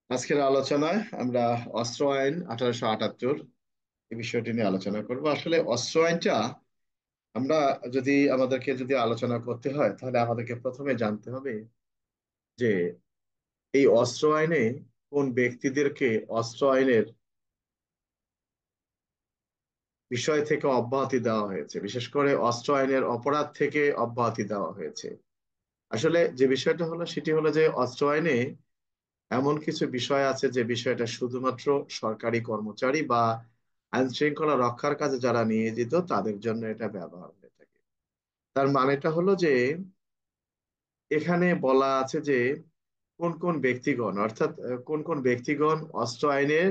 আজকের আলোচনায় আমরা অস্ত্র আইন 1878 এই বিষয়টি নিয়ে আলোচনা করব। আসলে অস্ত্র আইনটা আমরা আমাদেরকে যদি আলোচনা করতে হয়, তাহলে আমাদেরকে প্রথমে জানতে হবে যে এই অস্ত্র আইনে কোন ব্যক্তিদেরকে অস্ত্র আইনের বিষয় থেকে অব্যাহতি দেওয়া হয়েছে, বিশেষ করে অস্ত্র আইনের অপরাধ থেকে অব্যাহতি দেওয়া হয়েছে। আসলে যে বিষয়টা হলো সেটি হলো যে অস্ত্র আইনে এমন কিছু বিষয় আছে যে বিষয়টা শুধুমাত্র সরকারি কর্মচারী বা আইন শৃঙ্খলা রক্ষার কাজে যারা নিয়োজিত তাদের জন্য এটা ব্যবহার হয়ে থাকে। তার মানেটা হলো যে এখানে বলা আছে যে কোন কোন ব্যক্তিগণ, অর্থাৎ কোন কোন ব্যক্তিগণ অস্ত্র আইনের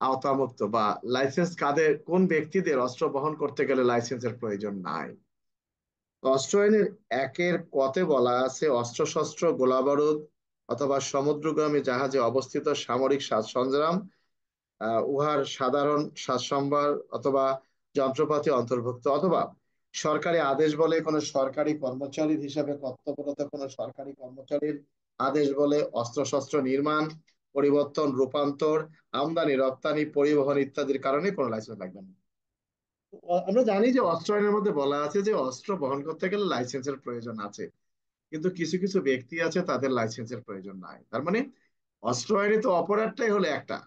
আওতামুক্ত, বা লাইসেন্স কাদের, কোন ব্যক্তিদের অস্ত্র বহন করতে গেলে লাইসেন্সের প্রয়োজন নাই। তো অস্ত্র আইনের একের কতে বলা আছে, অস্ত্রশস্ত্র, গোলাবারুদ অথবা সমুদ্রগামী জাহাজে অবস্থিত সামরিক সাজ সরঞ্জাম, উহার সাধারণ সাজসম্ভার অথবা যন্ত্রপাতি অন্তর্ভুক্ত, অথবা সরকারি আদেশ বলে কোনো সরকারি কর্মচারীর হিসাবে কর্তব্যরত কোনো সরকারি কর্মচারীর আদেশ বলে অস্ত্রশস্ত্র নির্মাণ, পরিবর্তন, রূপান্তর, আমদানি, রপ্তানি, পরিবহন ইত্যাদির কারণে কোনো লাইসেন্স লাগবে না। আমরা জানি যে অস্ত্র আইনের মধ্যে বলা আছে যে অস্ত্র বহন করতে গেলে লাইসেন্সের প্রয়োজন আছে, কিন্তু কিছু কিছু ব্যক্তি আছে তাদের লাইসেন্সের প্রয়োজন নাই। তার মানে অস্ত্র আইনে তো অপরাধটাই হলো একটা।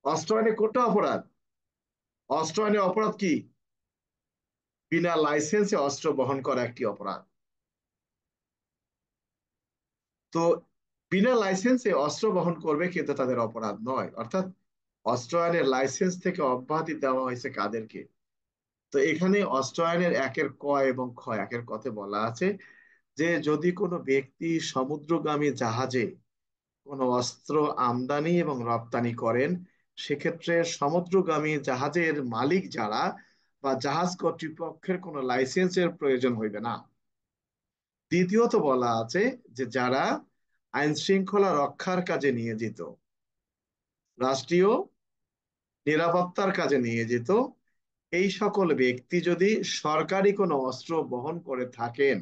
অস্ত্র আইনে কোনটা অপরাধ? অস্ত্র আইনে অপরাধ কি? বিনা লাইসেন্সে অস্ত্র বহন করা একটি অপরাধ। তো বিনা লাইসেন্সে অস্ত্র বহন করবে কিন্তু তাদের অপরাধ নয়, অর্থাৎ অস্ত্র আইনের লাইসেন্স থেকে অব্যাহতি দেওয়া হয়েছে কাদেরকে? তো এখানে অস্ত্র আইনের একের ক এবং খ, একের কতে বলা আছে যে যদি কোনো ব্যক্তি সমুদ্রগামী জাহাজে কোনো অস্ত্র আমদানি এবং রপ্তানি করেন, সেক্ষেত্রে সমুদ্রগামী জাহাজের মালিক যারা বা জাহাজ কর্তৃপক্ষের কোনো লাইসেন্সের প্রয়োজন হইবে না। দ্বিতীয়ত বলা আছে যে যারা আইন শৃঙ্খলা রক্ষার কাজে নিয়োজিত, রাষ্ট্রীয় নিরাপত্তার কাজে নিয়োজিত, এই সকল ব্যক্তি যদি সরকারি কোনো অস্ত্র বহন করে থাকেন,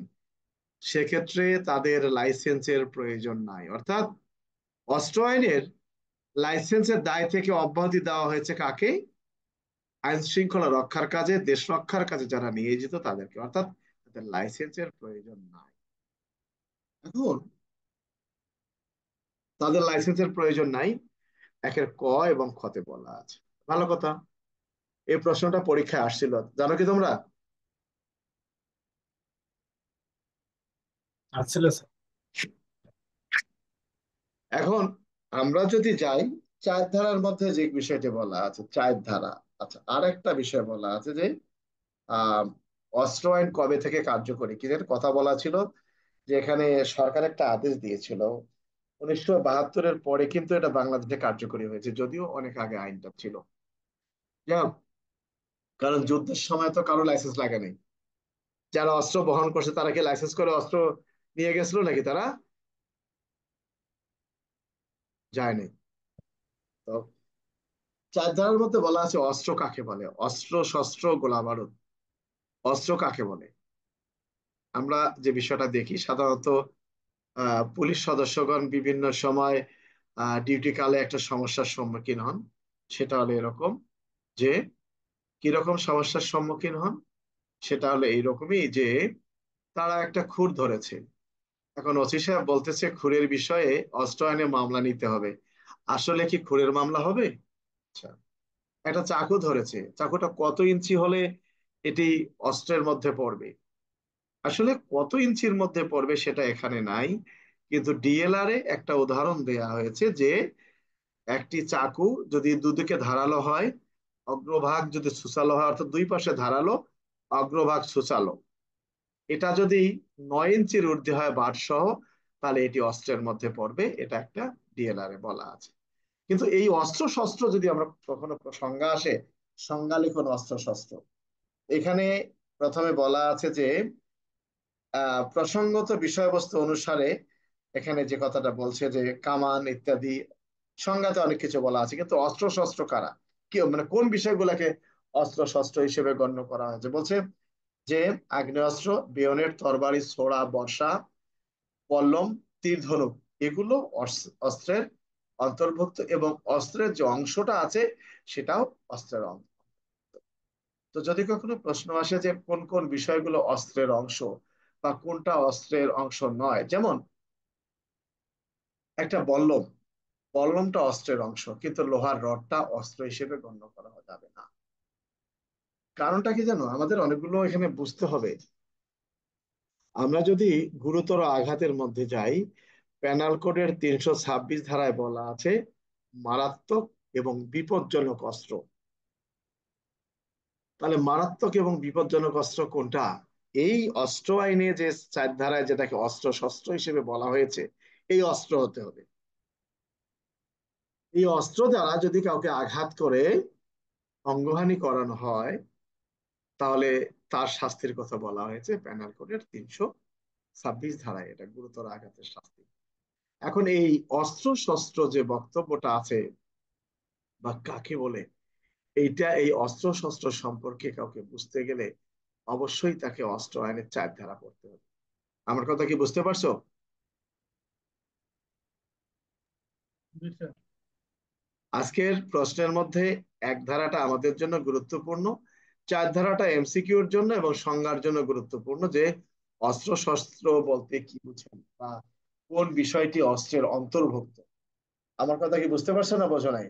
সেক্ষেত্রে তাদের লাইসেন্সের প্রয়োজন নাই। অর্থাৎ অস্ত্র আইনের লাইসেন্সের দায় থেকে অব্যাহতি দেওয়া হয়েছে কাকে? আইন শৃঙ্খলা রক্ষার কাজে, দেশ রক্ষার কাজে যারা নিয়োজিত তাদেরকে, অর্থাৎ তাদের লাইসেন্সের প্রয়োজন নাই। এখন তাদের লাইসেন্সের প্রয়োজন নাই একের ক এবং খতে বলা আছে। ভালো কথা, এই প্রশ্নটা পরীক্ষায় আসছিল, জানো কি তোমরা? আসছিল স্যার। এখন আমরা যদি যাই চার ধারার মধ্যে যে বিষয়টি বলা আছে, চার ধারা। আচ্ছা, আর একটা বিষয় বলা আছে যে আহ অস্ত্র আইন কবে থেকে কার্যকরী, কি যেন কথা বলা ছিল যে এখানে সরকার একটা আদেশ দিয়েছিল 1972-এর পরে, কিন্তু এটা বাংলাদেশে কার্যকরী হয়েছে, যদিও অনেক আগে আইনটা ছিল। যাই হোক, কারণ যুদ্ধের সময় তো কারো লাইসেন্স লাগে নাই। যারা অস্ত্র বহন করছে তারা কি লাইসেন্স করে অস্ত্র নিয়ে গেছিল নাকি? তারা যায়নি। তো চার ধারার মধ্যে বলা আছে অস্ত্র কাকে বলে, অস্ত্র শস্ত্র গোলা বারুদ। অস্ত্র কাকে বলে? আমরা যে বিষয়টা দেখি সাধারণত পুলিশ সদস্যগণ বিভিন্ন সময় ডিউটি কালে একটা সমস্যার সম্মুখীন হন। সেটা হলো এরকম যে কিরকম সমস্যার সম্মুখীন হন, সেটা হলো এইরকমই যে তারা একটা খুর ধরেছে। এখন ওসি সাহেব বলতেছে খুরের বিষয়ে অস্ত্র আইনে মামলা নিতে হবে। আসলে কি খুরের মামলা হবে? আচ্ছা, একটা চাকু ধরেছে, চাকুটা কত ইঞ্চি হলে এটি অস্ত্রের মধ্যে পড়বে? আসলে কত ইঞ্চির মধ্যে পড়বে সেটা এখানে নাই, কিন্তু ডিএলআর এ একটা উদাহরণ দেয়া হয়েছে যে একটি চাকু যদি দুদিকে ধারালো হয়, অগ্রভাগ যদি সুচালো হয়, অর্থাৎ দুই পাশে ধারালো, অগ্রভাগ সুচালো, এটা যদি 9 ইঞ্চির ঊর্ধ্বে হয় বাট সহ, তাহলে এটি অস্ত্রের মধ্যে পড়বে। এটা একটা ডিএলআর এ বলা আছে। কিন্তু এই অস্ত্র শস্ত্র যদি আমরা কখনো সংজ্ঞা আসে, সংজ্ঞা লিখন অস্ত্র শস্ত্র, এখানে প্রথমে বলা আছে যে প্রসঙ্গত বিষয়বস্তু অনুসারে, এখানে যে কথাটা বলছে যে কামান ইত্যাদি সংজ্ঞাতে অনেক কিছু বলা আছে, কিন্তু অস্ত্র শস্ত্র কারা, কি মানে কোন বিষয়গুলোকে অস্ত্র শস্ত্র হিসেবে গণ্য করা হয়েছে? বলছে যে আগ্নেয়াস্ত্র, বেয়নেট, তরবারি, ছোরা, বর্ষা, পল্লম, তীর, ধনুক, এগুলো অস্ত্রের অন্তর্ভুক্ত, এবং অস্ত্রের যে অংশটা আছে সেটাও অস্ত্রের অংশ। তো যদি কখনো প্রশ্ন আসে যে কোন কোন বিষয়গুলো অস্ত্রের অংশ বা কোনটা অস্ত্রের অংশ নয়, যেমন একটা বল্লম, বল্লমটা অস্ত্রের অংশ, কিন্তু লোহার রডটা অস্ত্র হিসেবে গণ্য করা যাবে না। কারণটা কি জানো, আমাদের অনেকগুলো এখানে বুঝতে হবে। আমরা যদি গুরুতর আঘাতের মধ্যে যাই, পেনাল কোডের 326 ধারায় বলা আছে মারাত্মক এবং বিপজ্জনক অস্ত্র। তাহলে মারাত্মক এবং বিপজ্জনক অস্ত্র কোনটা? এই অস্ত্র আইনে যে 4 ধারায় যেটাকে অস্ত্র শস্ত্র হিসেবে বলা হয়েছে, এই অস্ত্র হতে হবে। এই অস্ত্র দ্বারা যদি কাউকে আঘাত করে অঙ্গহানি করানো হয়, তাহলে তার শাস্তির কথা বলা হয়েছে পেনাল কোডের 326 ধারায়, এটা গুরুতর আঘাতের শাস্তি। এখন এই অস্ত্র শস্ত্র যে বক্তব্যটা আছে বা কাকে বলে, এইটা এই অস্ত্র শস্ত্র সম্পর্কে কাউকে বুঝতে গেলে অবশ্যই তাকে অস্ত্র আইনের 4 ধারা পড়তে হবে। আমার কথা কি বুঝতে পারছো? আজকের প্রশ্নের মধ্যে 1 ধারাটা আমাদের জন্য গুরুত্বপূর্ণ, 4 ধারাটা এমসিকিউর জন্য এবং সংজ্ঞার জন্য গুরুত্বপূর্ণ, যে অস্ত্র শস্ত্র বলতে কি বুঝেন বা কোন বিষয়টি অস্ত্রের অন্তর্ভুক্ত। আমার কথা কি বুঝতে পারছো না বোঝো নাই?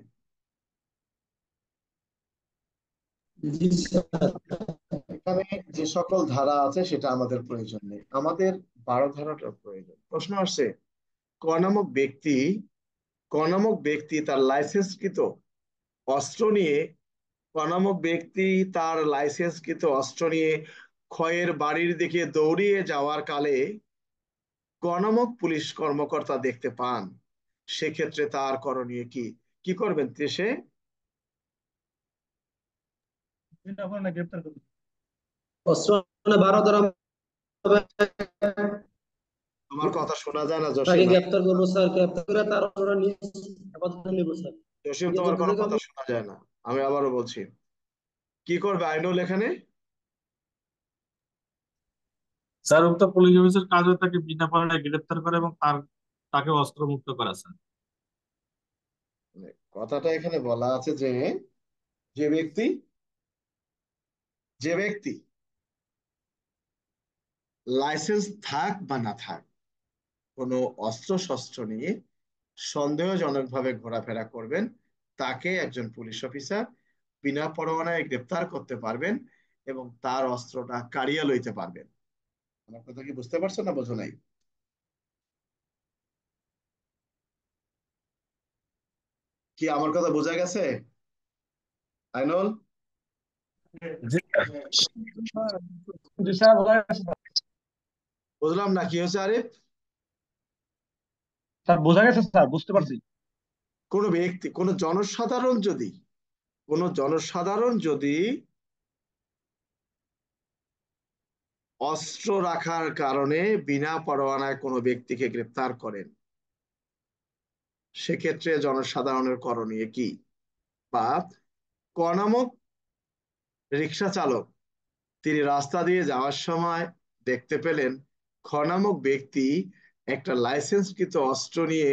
জি স্যার। এখানে যে সকল ধারা আছে সেটা আমাদের প্রয়োজন নেই, আমাদের 12 ধারাটার প্রয়োজন। প্রশ্ন আসছে, ক নামক ব্যক্তি, ক নামক ব্যক্তি তার লাইসেন্সকৃত অস্ত্র নিয়ে, ক নামক ব্যক্তি তার লাইসেন্সকৃত অস্ত্র নিয়ে ক্ষয়ের বাড়ির দিকে দৌড়িয়ে যাওয়ার কালে ক নামক পুলিশ কর্মকর্তা দেখতে পান, সেক্ষেত্রে তার করণীয় কি? কি করবেন সে? অস্ত্র মানে 12 ধারা আমার কথা শোনা যায় না তাকে জসিম। গ্রেপ্তার করবো স্যার, গ্রেপ্তার করে তার অস্ত্রটা নিয়ে হেফাজতে নেবো স্যার। জসিম, নিয়ে তোমার যদি কোনো দেখি কথা শোনা যায় না। আমি আবারও বলছি, কি করবে আইনুল এখানে? স্যার উক্ত পুলিশ অফিসার কাজ হয়ে তাকে বিনা পরোয়ানায় গ্রেপ্তার করে এবং তাকে অস্ত্র মুক্ত করা স্যার। মানে কথাটা এখানে বলা আছে যে যে ব্যক্তি, যে ব্যক্তি লাইসেন্স থাক বা না থাক কোনো অস্ত্র শস্ত্র নিয়ে সন্দেহজনকভাবে ঘোরাফেরা করবেন, তাকে একজন পুলিশ অফিসার বিনা পরোয়ানায় গ্রেপ্তার করতে পারবেন এবং তার অস্ত্রটা কাড়িয়া লইতে পারবেন। আমার কথা কি বুঝতে পারছো না বোঝো নাই? কি আমার কথা বোঝা গেছে আইনুল? জি বুঝলাম না, কি হয়েছে আরিফ? স্যার বোঝা গেছে স্যার, বুঝতে পারছি। কোনো ব্যক্তি, কোনো জনসাধারণ যদি, কোনো জনসাধারণ যদি অস্ত্র রাখার কারণে বিনা পরোয়ানায় কোনো ব্যক্তিকে গ্রেপ্তার করেন, সেক্ষেত্রে জনসাধারণের করণীয় কি? বা ক নামক রিক্সা চালক, তিনি রাস্তা দিয়ে যাওয়ার সময় দেখতে পেলেন খ নামক ব্যক্তি একটা লাইসেন্সকৃত অস্ত্র নিয়ে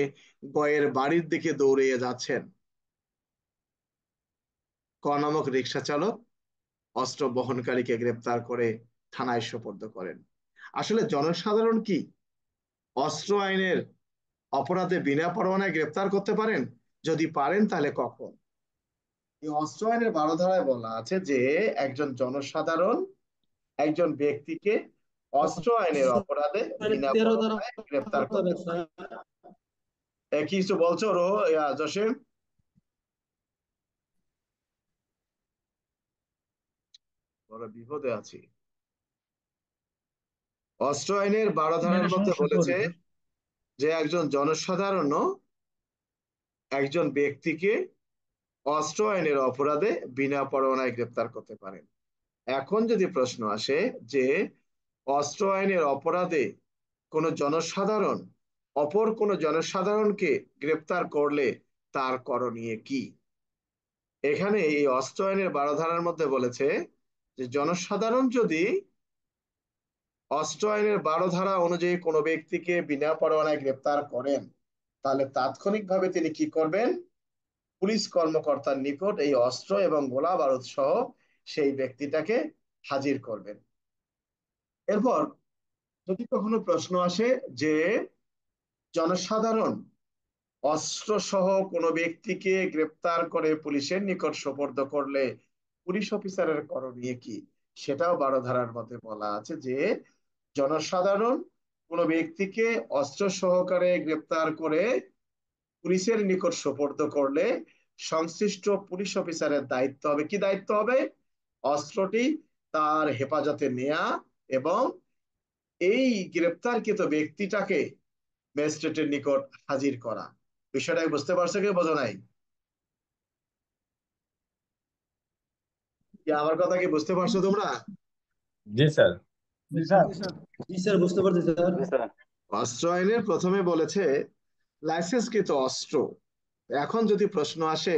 গয়ের বাড়ির দিকে দৌড়িয়ে যাচ্ছেন। ক নামক রিক্সা চালক অস্ত্র বহনকারীকে গ্রেপ্তার করে থানায় সোপর্দ করেন। আসলে জনসাধারণ কি অস্ত্র আইনের অপরাধে বিনা পরোয়ানায় গ্রেপ্তার করতে পারেন? যদি পারেন তাহলে কখন? এই অস্ত্র আইনের 12 ধারায় বলা আছে যে একজন জনসাধারণ একজন ব্যক্তিকে অস্ত্র আইনের অপরাধে বিনা 13 ধারা পরোয়ানায় গ্রেপ্তার করতে হবে করতে পারে। স্যার। কিছু বলছো জসিম? বড় বিপদে আছি। অস্ত্র আইনের 12 ধারার নেটের মধ্যে সমস্যা তো বলেছে স্যার। যে একজন জনসাধারণ একজন ব্যক্তিকে অস্ত্র আইনের অপরাধে বিনা পরোয়ানায় গ্রেপ্তার করতে পারেন। এখন যদি প্রশ্ন আসে যে অস্ত্র আইনের অপরাধে কোন জনসাধারণ অপর কোন জনসাধারণকে গ্রেপ্তার করলে তার করণীয় কি? এখানে এই অস্ত্র আইনের 12 ধারার মধ্যে বলেছে যে জনসাধারণ যদি অস্ত্র আইনের 12 ধারা অনুযায়ী কোনো ব্যক্তিকে বিনা পরোয়ানায় গ্রেপ্তার করেন, তাহলে তাৎক্ষণিকভাবে তিনি কি করবেন? পুলিশ কর্মকর্তার নিকট এই অস্ত্র এবং গোলা বারুদ সহ সেই ব্যক্তিটাকে হাজির করবেন। এরপর যদি কখনো প্রশ্ন আসে যে জনসাধারণ অস্ত্র সহ কোনো ব্যক্তিকে গ্রেপ্তার করে পুলিশের নিকট সোপর্দ করলে পুলিশ অফিসারের করণীয় কি, সেটাও 12 ধারার মধ্যে বলা আছে যে জনসাধারণ কোনো ব্যক্তিকে অস্ত্র সহকারে গ্রেপ্তার করে পুলিশের নিকট সোপর্দ করলে সংশ্লিষ্ট পুলিশ অফিসারের দায়িত্ব হবে, কি দায়িত্ব হবে? অস্ত্রটি তার হেফাজতে নেয়া এবং এই গ্রেপ্তারকৃত ব্যক্তিটাকে ম্যাজিস্ট্রেটের নিকট হাজির করা। বিষয়টা বুঝতে পারছো কি বোঝো নাই? কি আমার কথা কি বুঝতে পারছো তোমরা? জি স্যার। জি স্যার। জি স্যার, বুঝতে পারছি স্যার। অস্ত্র আইনের প্রথমে বলেছে লাইসেন্সকৃত অস্ত্র। এখন যদি প্রশ্ন আসে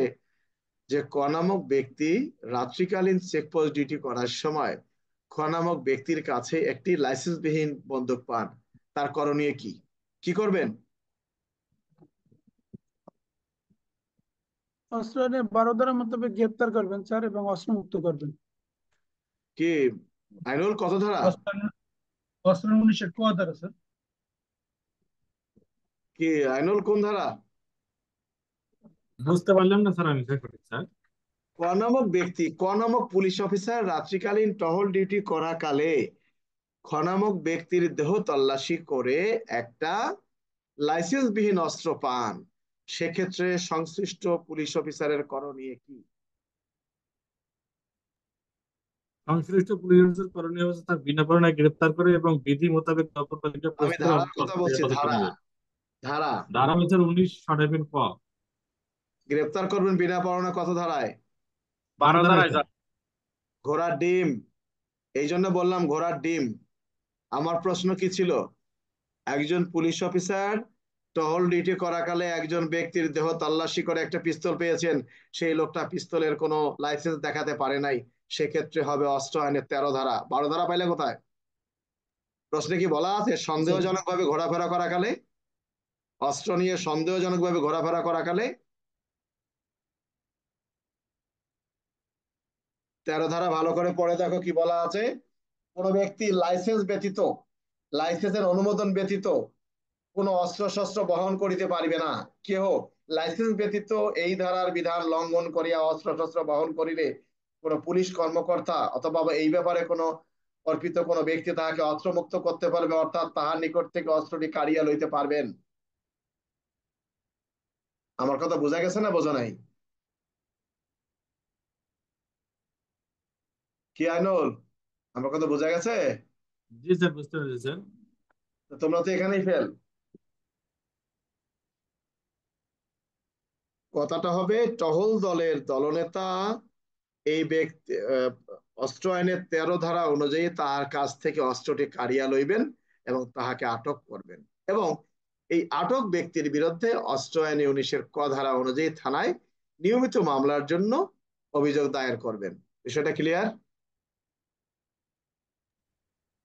যে ক নামক ব্যক্তি রাত্রিকালীন চেকপোস্ট ডিউটি করার সময় খ নামক ব্যক্তির কাছে একটি লাইসেন্সবিহীন বন্দুক পান, তার করণীয় কি? কি করবেন? অস্ত্র এনে 12 ধারা মোতাবেক গ্রেপ্তার করবেন স্যার এবং অস্ত্র মুক্ত করবেন। কি আইনুল, কত ধারা? অস্ত্র 19 ক ধারা স্যার। কি আইনুল, কোন ধারা? বুঝতে পারলাম না স্যার, আমি সঠিক স্যার। ক নামক ব্যক্তি, ক নামক পুলিশ অফিসার রাত্রিকালীন টহল ডিউটি করাকালে খ নামক ব্যক্তির দেহ তল্লাশি করে একটা লাইসেন্সবিহীন অস্ত্র পান, সেক্ষেত্রে সংশ্লিষ্ট পুলিশ অফিসারের করণীয় কি? সংশ্লিষ্ট পুলিশ অফিসার করণীয় হচ্ছে তার বিনা পরোয়ানায় গ্রেপ্তার করে এবং বিধি মোতাবেক তদন্ত তালিকা আমি প্রস্তুত ধারার কথা বলছি, হেফাজতে ধারা নেবে। ধারা। ধারা হচ্ছে 19 ক। গ্রেপ্তার করবেন বিনা পরোয়ানা কত ধারায়? 12 ধারায় স্যার। ঘোড়ার ডিম। এই জন্য বললাম ঘোড়ার ডিম। আমার প্রশ্ন কি ছিল? একজন পুলিশ অফিসার টহল ডিউটি করাকালে একজন ব্যক্তির দেহ তল্লাশি করে একটা পিস্তল পেয়েছেন, সেই লোকটা পিস্তলের কোনো লাইসেন্স দেখাতে পারে নাই, সেক্ষেত্রে হবে অস্ত্র আইনের 13 ধারা। 12 ধারা পাইলে কোথায়? প্রশ্নে কি বলা আছে সন্দেহজনক ভাবে ঘোরাফেরা করাকালে, অস্ত্র নিয়ে সন্দেহজনক ভাবে ঘোরাফেরা করাকালে? 13 ধারা ভালো করে পড়ে দেখো কি বলা আছে। কোন ব্যক্তি লাইসেন্স ব্যতীত, লাইসেন্সের অনুমোদন ব্যতীত কোন অস্ত্র শস্ত্র বহন করিতে পারিবে না। কেহ লাইসেন্স ব্যতীত এই ধারার বিধান লঙ্ঘন করিয়া অস্ত্র শস্ত্র বহন করিলে কোন পুলিশ কর্মকর্তা অথবা এই ব্যাপারে কোনো অর্পিত কোনো ব্যক্তি তাহাকে অস্ত্রমুক্ত করতে পারবে, অর্থাৎ তাহার নিকট থেকে অস্ত্রটি কাড়িয়া লইতে পারবেন। আমার কথা বোঝা গেছে না বোঝা নাই? কি আইনুল, আমার কথা বোঝা গেছে? জি স্যার, বুঝতে পেরেছি স্যার। তো তোমরা তো এখানেই ফেল। কথাটা হবে টহল দলের দলনেতা এই ব্যক্তি অস্ত্র আইনের 13 ধারা অনুযায়ী তার কাছ থেকে অস্ত্রটি কাড়িয়া লইবেন এবং তাহাকে আটক করবেন, এবং এই আটক ব্যক্তির বিরুদ্ধে অস্ত্র আইন 19 ক ধারা অনুযায়ী থানায় নিয়মিত মামলার জন্য অভিযোগ দায়ের করবেন। বিষয়টা ক্লিয়ার?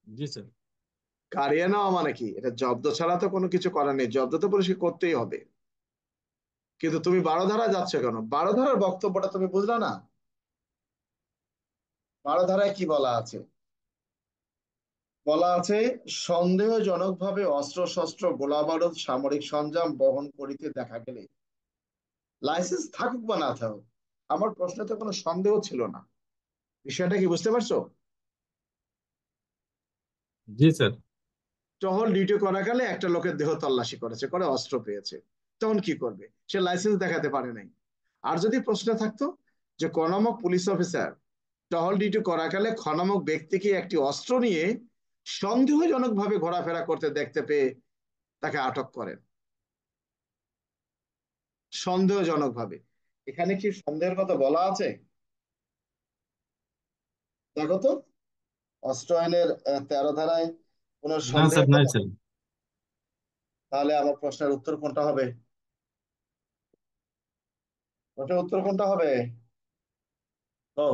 জি স্যার। কাড়িয়ে নেওয়া মানে কি? এটা জব্দ ছাড়া তো কোনো কিছু করার নেই, জব্দ তো পুলিশকে করতেই হবে। কিন্তু তুমি 12 ধারা যাচ্ছ কেন? 12 ধারার বক্তব্যটা তুমি বুঝলা না? 12 ধারায় কি বলা আছে? বলা আছে সন্দেহজনকভাবে অস্ত্রশস্ত্র গোলাবারুদ সামরিক সরঞ্জাম বহন করিতে দেখা গেলে, লাইসেন্স থাকুক বা না থাকুক, আমার প্রশ্নে তো কোনো সন্দেহ ছিল না। বিষয়টা কি বুঝতে পারছো? জি স্যার। টহল ডিউটি করাকালে একটা লোকের দেহ তল্লাশি করেছে, করে অস্ত্র পেয়েছে, তখন কি করবে? সে লাইসেন্স দেখাতে পারে নাই। আর যদি প্রশ্ন থাকতো যে ক নামক পুলিশ অফিসার টহল ডিউটি করাকালে খ নামক ব্যক্তিকে একটি অস্ত্র নিয়ে সন্দেহজনক ভাবে ঘোরাফেরা করতে দেখতে পেয়ে তাকে আটক করেন সন্দেহজনক ভাবে, এখানে কি সন্দেহের কথা বলা আছে? দেখো তো অস্ত্র আইনের 13 ধারায় কোন না স্যার, সন্দেহের নাই কথা? স্যার। তাহলে আমার প্রশ্নের উত্তর কোনটা হবে? ওটার উত্তর কোনটা হবে? ও,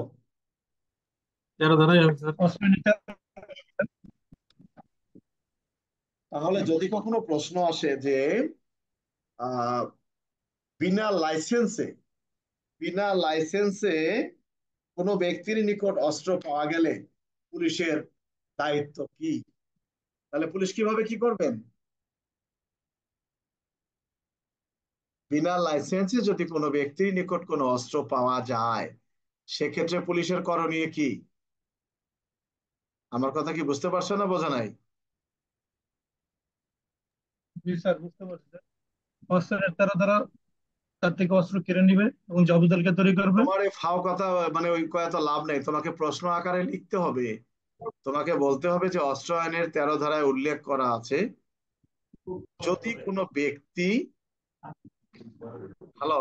13 ধারাই হবে স্যার। অস্ত্র নিতে তাহলে যদি কখনো প্রশ্ন আসে যে আহ বিনা লাইসেন্সে বিনা লাইসেন্সে কোনো ব্যক্তির নিকট অস্ত্র পাওয়া গেলে পুলিশের দায়িত্ব কি? তাহলে পুলিশ কিভাবে কি করবেন? বিনা লাইসেন্সে যদি কোনো ব্যক্তির নিকট কোনো অস্ত্র পাওয়া যায়, সেক্ষেত্রে পুলিশের করণীয় কি? আমার কথা কি বুঝতে পারছো না, বোঝা নাই? জি স্যার, বুঝতে পারছি স্যার। অস্ত্রের তারা তারা তার থেকে অস্ত্র কেড়ে নিবে এবং জব্দ তালিকা তৈরি করবে। তোমার এই ফাও কথা, মানে ওই কথা লাভ নেই, তোমাকে প্রশ্ন আকারে লিখতে হবে। তোমাকে বলতে হবে যে অস্ত্র আইনের 13 ধারায় উল্লেখ করা আছে, যদি কোনো ব্যক্তি, হ্যালো,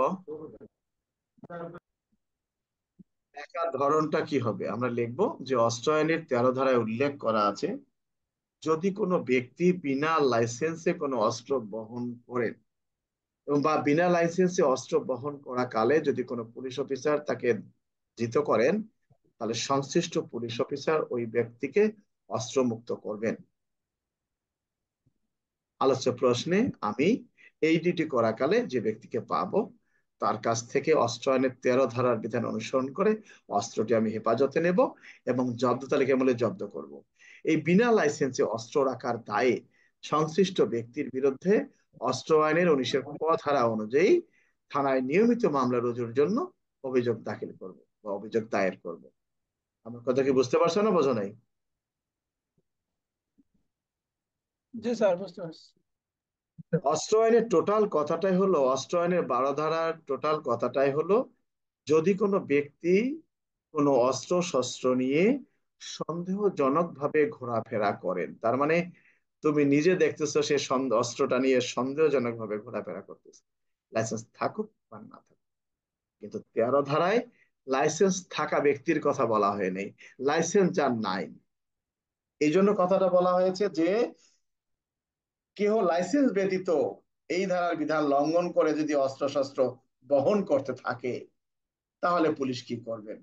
লেখার ধরনটা কি হবে? আমরা লিখবো যে অস্ত্র আইনের 13 ধারায় উল্লেখ করা আছে, যদি কোনো ব্যক্তি বিনা লাইসেন্সে কোনো অস্ত্র বহন করেন এবং বা বিনা লাইসেন্সে অস্ত্র বহন করা কালে যদি কোনো পুলিশ অফিসার তাকে ধৃত করেন, তাহলে সংশ্লিষ্ট পুলিশ অফিসার ওই ব্যক্তিকে অস্ত্র মুক্ত করবেন। আলোচ্য প্রশ্নে আমি এই ডিউটি করাকালে যে ব্যক্তিকে পাবো, তার কাছ থেকে অস্ত্র আইনের 13 ধারার বিধান অনুসরণ করে অস্ত্রটি আমি হেফাজতে নেব এবং জব্দ তালিকা মূলে জব্দ করব। এই বিনা লাইসেন্সে অস্ত্র রাখার দায়ে সংশ্লিষ্ট ব্যক্তির বিরুদ্ধে অস্ত্র আইনের 19-এর ক ধারা অনুযায়ী থানায় নিয়মিত মামলা রুজুর জন্য অভিযোগ দাখিল করব বা অভিযোগ দায়ের করব। আমার কথা কি বুঝতে পারছো না, বোঝো নাই? জি স্যার, বুঝতে পারছি। অস্ত্র আইনের টোটাল কথাটাই হলো, অস্ত্র আইনের 12 ধারার টোটাল কথাটাই হলো, যদি কোনো ব্যক্তি কোনো অস্ত্র শস্ত্র নিয়ে সন্দেহজনক ভাবে ঘোরাফেরা করেন, তার মানে তুমি নিজে দেখতেছো সে অস্ত্রটা নিয়ে সন্দেহজনক ভাবে ঘোরাফেরা করতেছে, লাইসেন্স থাকুক বা না থাকুক। কিন্তু 13 ধারায় লাইসেন্স থাকা ব্যক্তির কথা বলা হয়নি, লাইসেন্স যার নাই। এই জন্য কথাটা বলা হয়েছে যে কেহ লাইসেন্স ব্যতীত এই ধারার বিধান লঙ্ঘন করে যদি অস্ত্রশস্ত্র বহন করতে থাকে, তাহলে পুলিশ কি করবেন?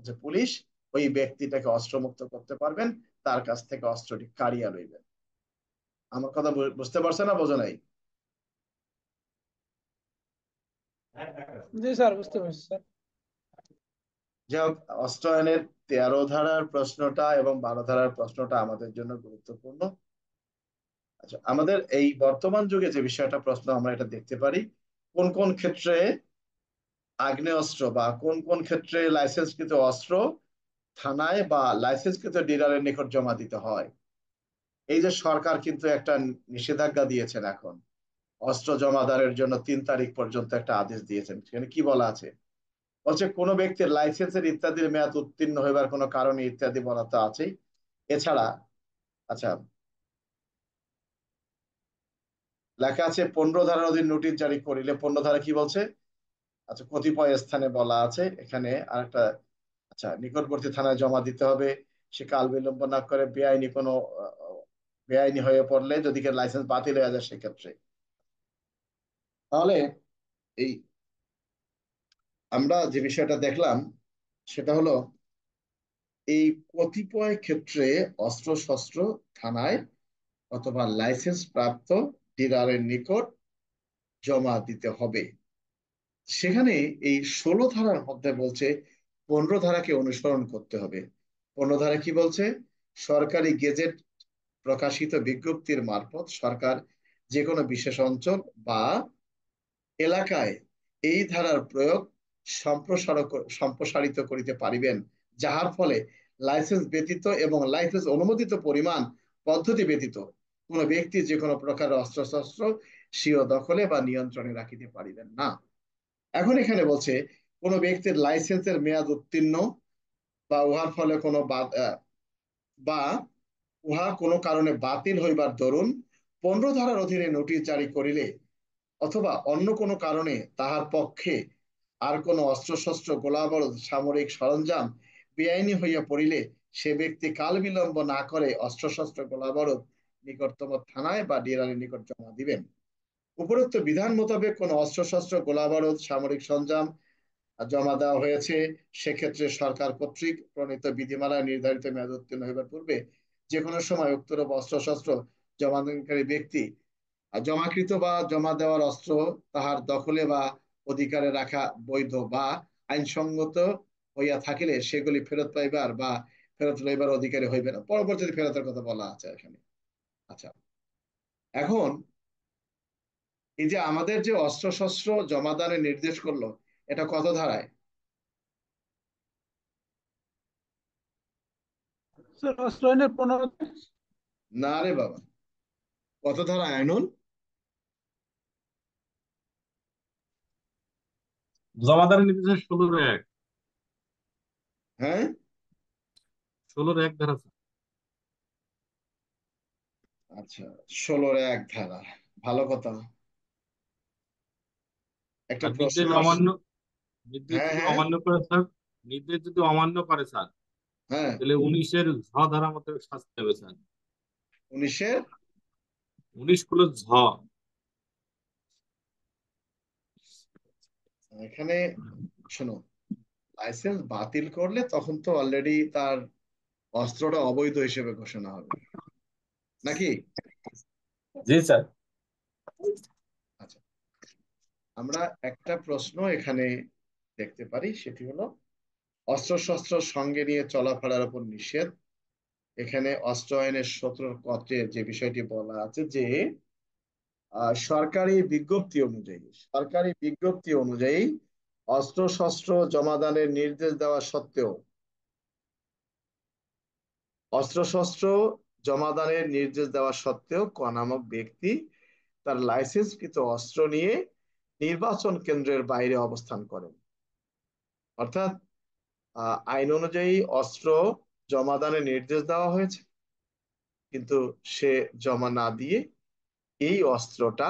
যে পুলিশ ওই ব্যক্তিটাকে অস্ত্রমুক্ত করতে পারবেন, তার কাছ থেকে অস্ত্রটি কাড়িয়া লইবেন। আমার কথা বুঝতে পারছে না, বোঝো নাই? জি স্যার, বুঝতে পারছি স্যার। যাই হোক, অস্ত্র আইনের 13 ধারার প্রশ্নটা এবং 12 ধারার প্রশ্নটা আমাদের জন্য গুরুত্বপূর্ণ। আচ্ছা, আমাদের এই বর্তমান যুগে যে বিষয়টা প্রশ্ন আমরা এটা দেখতে পারি, কোন কোন ক্ষেত্রে আগ্নেয়াস্ত্র বা কোন কোন ক্ষেত্রে লাইসেন্সকৃত অস্ত্র থানায় বা লাইসেন্সকৃত ডিলারের নিকট জমা দিতে হয়। এই যে সরকার কিন্তু একটা নিষেধাজ্ঞা দিয়েছেন এখন, অস্ত্র জমাদারের জন্য 3 তারিখ পর্যন্ত একটা আদেশ দিয়েছেন। সেখানে কি বলা আছে? বলছে কোনো ব্যক্তির লাইসেন্সের ইত্যাদির মেয়াদ উত্তীর্ণ হইবার কোনো কারণে ইত্যাদি বলা তো আছেই। এছাড়া, আচ্ছা, লেখা আছে 15 ধারার অধীন নোটিশ জারি করিলে, 15 ধারা কি বলছে? আচ্ছা, কতিপয় স্থানে বলা আছে এখানে আরেকটা, আচ্ছা, নিকটবর্তী থানায় জমা দিতে হবে। সে কাল বিলম্ব না করে বেআইনি কোনো বেআইনি হয়ে পড়লে যদি লাইসেন্স বাতিল হয়ে যায় সেক্ষেত্রে। তাহলে এই আমরা যে বিষয়টা দেখলাম সেটা হলো, এই কতিপয় ক্ষেত্রে অস্ত্র শস্ত্র থানায় অথবা লাইসেন্স প্রাপ্ত ডিলারের নিকট জমা দিতে হবে। সেখানে এই 16 ধারার মধ্যে বলছে 15 ধারাকে অনুসরণ করতে হবে। 15 ধারা কি বলছে? সরকারি গেজেট প্রকাশিত বিজ্ঞপ্তির মারফত সরকার যে কোনো বিশেষ অঞ্চল বা এলাকায় এই ধারার প্রয়োগ সম্প্রসারিত করিতে পারিবেন, যাহার ফলে লাইসেন্স ব্যতীত এবং লাইসেন্স অনুমোদিত পরিমাণ পদ্ধতি ব্যতীত কোন ব্যক্তি যে কোনো প্রকার অস্ত্রশস্ত্র স্বীয় দখলে বা নিয়ন্ত্রণে রাখিতে পারিবেন না। এখন এখানে বলছে কোন ব্যক্তির লাইসেন্সের মেয়াদ উত্তীর্ণ বা উহার ফলে কোনো বা উহা কোনো কারণে বাতিল হইবার দরুন 15 ধারার অধীনে নোটিশ জারি করিলে অথবা অন্য কোনো কারণে তাহার পক্ষে আর কোনো অস্ত্রশস্ত্র গোলাবারুদ সামরিক সরঞ্জাম বেআইনি হইয়া পড়িলে সে ব্যক্তি কাল বিলম্ব না করে অস্ত্রশস্ত্র গোলাবারুদ নিকটতম থানায় বা ডিলারের নিকট জমা দিবেন। উপরোক্ত বিধান মোতাবেক কোন অস্ত্রশস্ত্র গোলাবারুদ সামরিক সরঞ্জাম জমা দেওয়া হয়েছে, সেক্ষেত্রে সরকার কর্তৃক প্রণীত বিধিমালায় নির্ধারিত মেয়াদ উত্তীর্ণ হইবার পূর্বে যে কোনো সময় উক্তরূপ অস্ত্রশস্ত্র জমাদানকারী ব্যক্তি আর জমাকৃত বা জমা দেওয়ার অস্ত্র তাহার দখলে বা অধিকারে রাখা বৈধ বা আইনসঙ্গত হইয়া থাকিলে সেগুলি ফেরত পাইবার বা ফেরত লইবার অধিকারী হইবে না। পরবর্তীতে ফেরতের কথা বলা আছে এখানে। আচ্ছা, এখন এই যে আমাদের যে অস্ত্র শস্ত্র জমাদানের নির্দেশ করলো, এটা কত ধারায়? স্যার অস্ত্র আইনের 15। না রে বাবা, কত ধারা আইনুল? জমাদারের নির্দেশ 16-1। হ্যাঁ, 16-1 ধারা স্যার। আচ্ছা, 16-1 ধারা। ভালো কথা। একটা আর প্রশ্ন আসছে। নির্দেশ হ্যাঁ যদি হ্যাঁ অমান্য করে স্যার, নির্দেশ যদি অমান্য করে স্যার, হ্যাঁ, তাহলে 19-এর ঝ ধারা মতো শাস্তি হবে স্যার। 19-এর 19 ঝ। এখানে শোনো, লাইসেন্স বাতিল করলে তখন তো অলরেডি তার অস্ত্রটা অবৈধ হিসেবে ঘোষণা হবে, নাকি? জি স্যার। আচ্ছা, আমরা একটা প্রশ্ন এখানে দেখতে পারি, সেটি হলো অস্ত্রশস্ত্র সঙ্গে নিয়ে চলাফেরার উপর নিষেধ। এখানে অস্ত্র আইনের 17 যে বিষয়টি বলা আছে যে সরকারি বিজ্ঞপ্তি অনুযায়ী অস্ত্রশস্ত্র জমাদানের নির্দেশ দেওয়া সত্ত্বেও অস্ত্রশস্ত্র জমাদানের নির্দেশ দেওয়া সত্ত্বেও ক নামক ব্যক্তি তার লাইসেন্সকৃত অস্ত্র নিয়ে নির্বাচন কেন্দ্রের বাইরে অবস্থান করেন। অর্থাৎ আইন অনুযায়ী অস্ত্র জমাদানের নির্দেশ দেওয়া হয়েছে, কিন্তু সে জমা না দিয়ে এই অস্ত্রটা